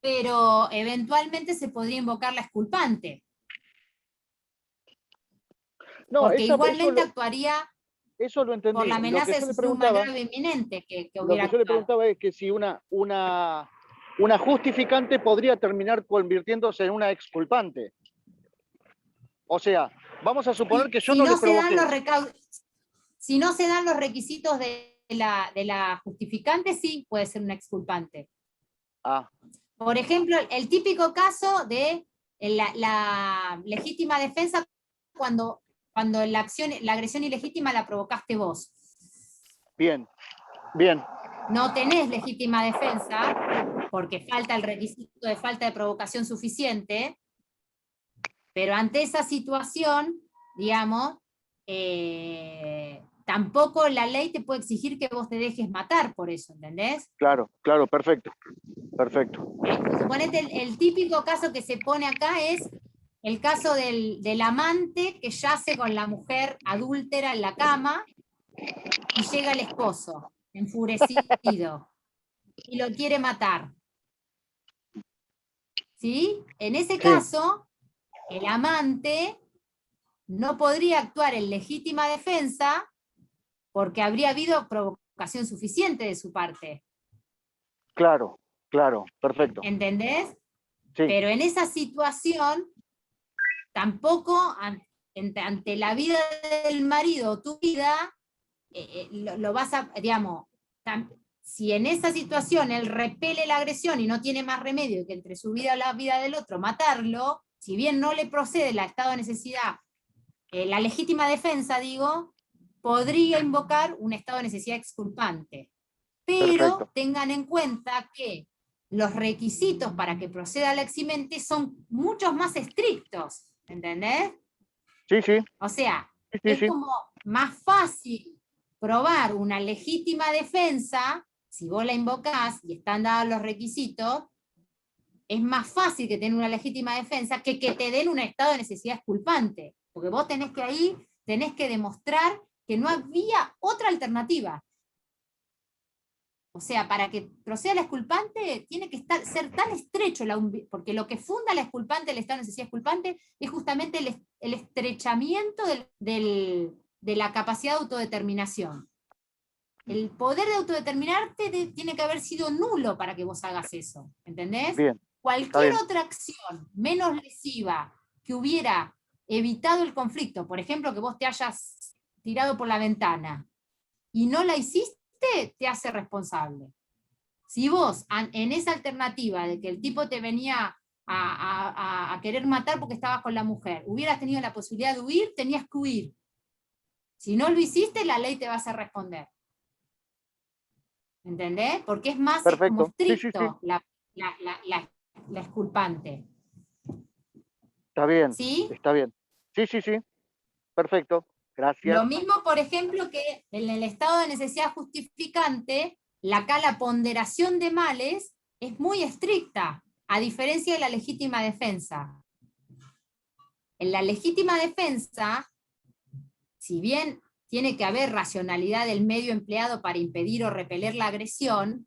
pero eventualmente se podría invocar la exculpante, no, porque igualmente actuaría eso lo entendí. por la Lo que amenaza de yo le sufrir un preguntaba, agravio inminente que lo hubiera que yo le actuado. preguntaba es que si una justificante podría terminar convirtiéndose en una exculpante. O sea, vamos a suponer que yo Si no no le se dan provoqué. si no se dan los requisitos de la justificante, sí puede ser una exculpante. Ah, Por ejemplo, el típico caso de la legítima defensa cuando la agresión ilegítima la provocaste vos. bien, bien. No tenés legítima defensa porque falta el requisito de falta de provocación suficiente, pero ante esa situación, digamos, tampoco la ley te puede exigir que vos te dejes matar por eso, ¿entendés? Claro, claro, perfecto. Perfecto. Suponete el típico caso que se pone acá es el caso del amante que yace con la mujer adúltera en la cama y llega el esposo, enfurecido, y lo quiere matar. ¿Sí? En ese caso, el amante no podría actuar en legítima defensa porque habría habido provocación suficiente de su parte. Claro, claro, perfecto. ¿Entendés? Sí, Pero en esa situación, tampoco ante la vida del marido o tu vida, lo vas a, digamos, si en esa situación él repele la agresión y no tiene más remedio que entre su vida y la vida del otro matarlo, si bien no le procede el estado de necesidad, la legítima defensa, digo, podría invocar un estado de necesidad exculpante. Pero perfecto. tengan en cuenta que los requisitos para que proceda la eximente son muchos más estrictos, ¿entendés? Sí, sí, O sea, sí, es sí. como más fácil probar una legítima defensa, si vos la invocás y están dados los requisitos, es más fácil que tener una legítima defensa que te den un estado de necesidad exculpante, porque vos tenés que demostrar que no había otra alternativa. O sea, para que proceda la exculpante, tiene que ser tan estrecho, porque lo que funda la exculpante, el estado de necesidad exculpante, es justamente el estrechamiento de la capacidad de autodeterminación. El poder de autodeterminarte tiene que haber sido nulo para que vos hagas eso, ¿entendés? Bien, Cualquier bien. otra acción menos lesiva que hubiera evitado el conflicto, por ejemplo, que vos te hayas tirado por la ventana y no la hiciste, te hace responsable. Si vos, en esa alternativa de que el tipo te venía a querer matar porque estabas con la mujer, hubieras tenido la posibilidad de huir, tenías que huir. Si no lo hiciste, la ley te va a hacer responder. ¿Entendés? Porque es más como Perfecto. Sí, sí, estricto sí. la exculpante. Está bien, ¿Sí? está bien. Sí, sí, sí. Perfecto. Gracias. Lo mismo, por ejemplo, que en el estado de necesidad justificante, acá la ponderación de males es muy estricta, a diferencia de la legítima defensa. En la legítima defensa, si bien tiene que haber racionalidad del medio empleado para impedir o repeler la agresión,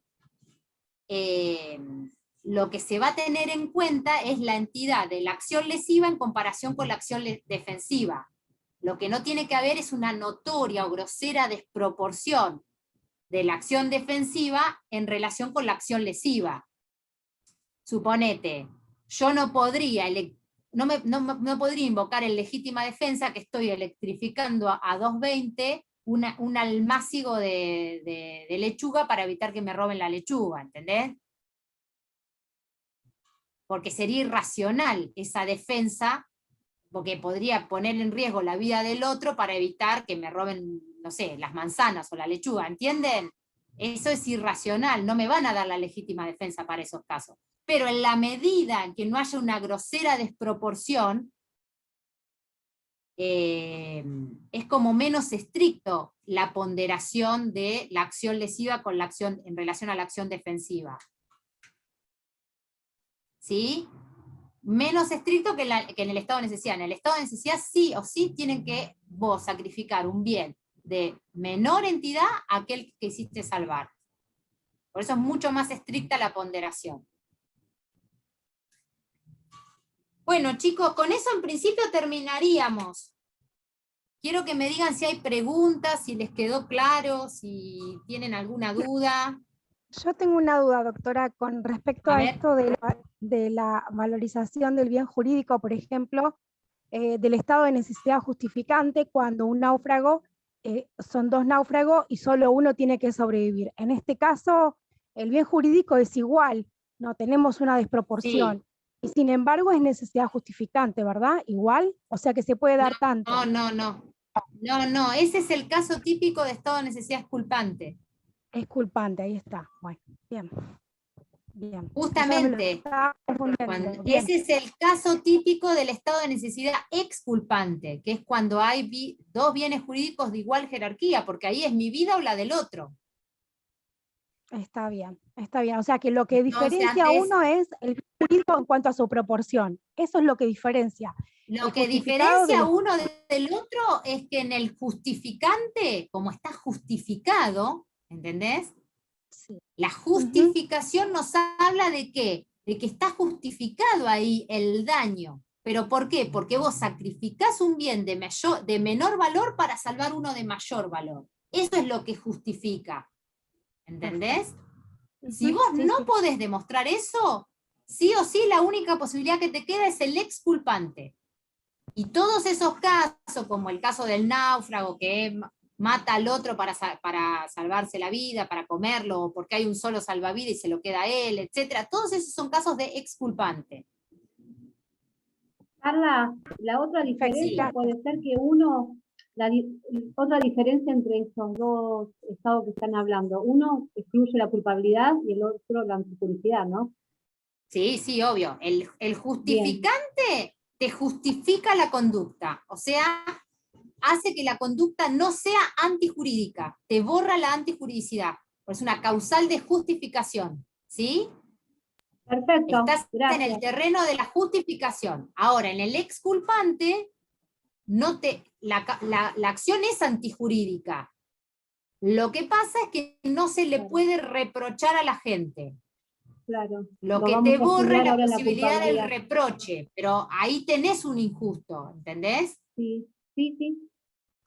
lo que se va a tener en cuenta es la entidad de la acción lesiva en comparación con la acción defensiva. Lo que no tiene que haber es una notoria o grosera desproporción de la acción defensiva en relación con la acción lesiva. Suponete, yo no podría invocar en legítima defensa que estoy electrificando a 220 un almácigo de lechuga para evitar que me roben la lechuga, ¿entendés? Porque sería irracional esa defensa, porque podría poner en riesgo la vida del otro para evitar que me roben, no sé, las manzanas o la lechuga, ¿entienden? Eso es irracional, no me van a dar la legítima defensa para esos casos. pero en la medida en que no haya una grosera desproporción, es como menos estricto la ponderación de la acción lesiva con la acción, en relación a la acción defensiva. ¿Sí? Menos estricto que en el estado de necesidad. En el estado de necesidad sí o sí tienen que vos sacrificar un bien de menor entidad a aquel que quisiste salvar. Por eso es mucho más estricta la ponderación. Bueno, chicos, con eso en principio terminaríamos. Quiero que me digan si hay preguntas, si les quedó claro, si tienen alguna duda. Yo tengo una duda, doctora, con respecto A a ver. esto de la valorización del bien jurídico, por ejemplo, del estado de necesidad justificante cuando un náufrago, son dos náufragos y solo uno tiene que sobrevivir. En este caso, el bien jurídico es igual, no tenemos una desproporción. Sí. Y sin embargo es necesidad justificante, ¿verdad? Igual, o sea que se puede dar tanto. No, ese es el caso típico de estado de necesidad exculpante. Es culpante, ahí está. Bueno, bien. Bien. Justamente, Bien. ese es el caso típico del estado de necesidad exculpante, que es cuando hay dos bienes jurídicos de igual jerarquía, porque ahí es mi vida o la del otro. Está bien, está bien. O sea que lo que Entonces, diferencia a uno es el bien jurídico en cuanto a su proporción. Eso es lo que diferencia. Lo El que justificado diferencia de a los- uno del otro es que en el justificante, como está justificado, ¿entendés? Sí. La justificación nos habla de qué? De que está justificado ahí el daño. ¿Pero por qué? Porque vos sacrificás un bien de menor valor para salvar uno de mayor valor. Eso es lo que justifica. ¿Entendés? Si vos Sí, no sí. podés demostrar eso, sí o sí la única posibilidad que te queda es el exculpante. Y todos esos casos, como el caso del náufrago que mata al otro para salvarse la vida, para comerlo, o porque hay un solo salvavidas y se lo queda a él, etc. Todos esos son casos de exculpante. Carla, la otra diferencia Sí. puede ser que otra diferencia entre esos dos estados que están hablando, uno excluye la culpabilidad y el otro la antijuricidad, ¿no? Sí, obvio. El justificante te justifica la conducta, o sea, hace que la conducta no sea antijurídica, te borra la antijuridicidad, es una causal de justificación, ¿sí? Perfecto, Estás gracias. en el terreno de la justificación. Ahora, en el exculpante, la acción es antijurídica. Lo que pasa es que no se le puede reprochar a la gente. Claro. Lo que vamos te a borra es estudiar la ahora en posibilidad del culpabilidad. reproche, pero ahí tenés un injusto, ¿entendés? Sí.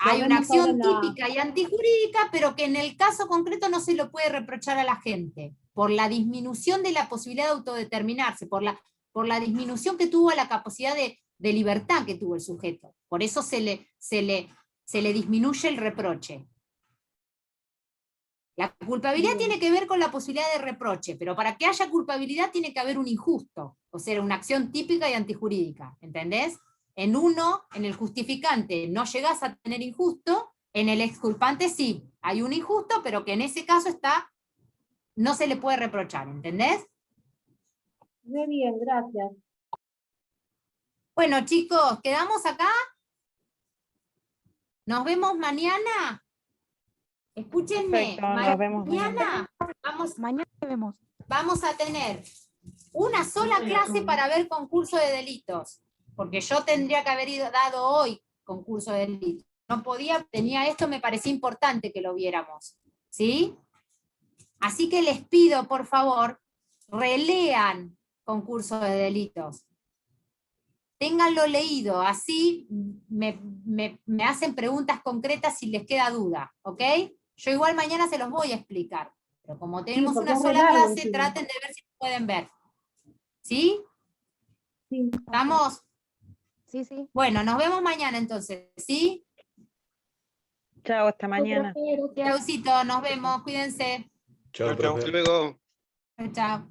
Hay Lo una vemos ahora acción en la- típica y antijurídica, pero que en el caso concreto no se lo puede reprochar a la gente, por la disminución de la posibilidad de autodeterminarse, por la disminución que tuvo la capacidad de libertad que tuvo el sujeto. Por eso se le disminuye el reproche. La culpabilidad Bien. tiene que ver con la posibilidad de reproche, pero para que haya culpabilidad tiene que haber un injusto, o sea, una acción típica y antijurídica, ¿entendés? En el justificante no llegás a tener injusto, en el exculpante sí, hay un injusto, pero que en ese caso no se le puede reprochar, ¿entendés? Muy bien, gracias. Bueno, chicos, ¿quedamos acá? ¿Nos vemos mañana? Escúchenme, Perfecto, nos vemos mañana. Mañana vemos. vamos a tener una sola clase para ver concurso de delitos, porque yo tendría que haber dado hoy concurso de delitos. No podía, tenía esto, me parecía importante que lo viéramos, ¿sí? Así que les pido, por favor, relean concurso de delitos. Ténganlo leído, así me hacen preguntas concretas si les queda duda, ¿ok? Yo igual mañana se los voy a explicar, pero como tenemos porque una es re sola largo clase, encima. traten de ver si lo pueden ver. ¿Sí? Sí. ¿Estamos? Sí, sí. Bueno, nos vemos mañana entonces, ¿sí? Chao, hasta mañana. Gracias. Chaucito, nos vemos, cuídense. Chau, chau. Hasta luego. Chao.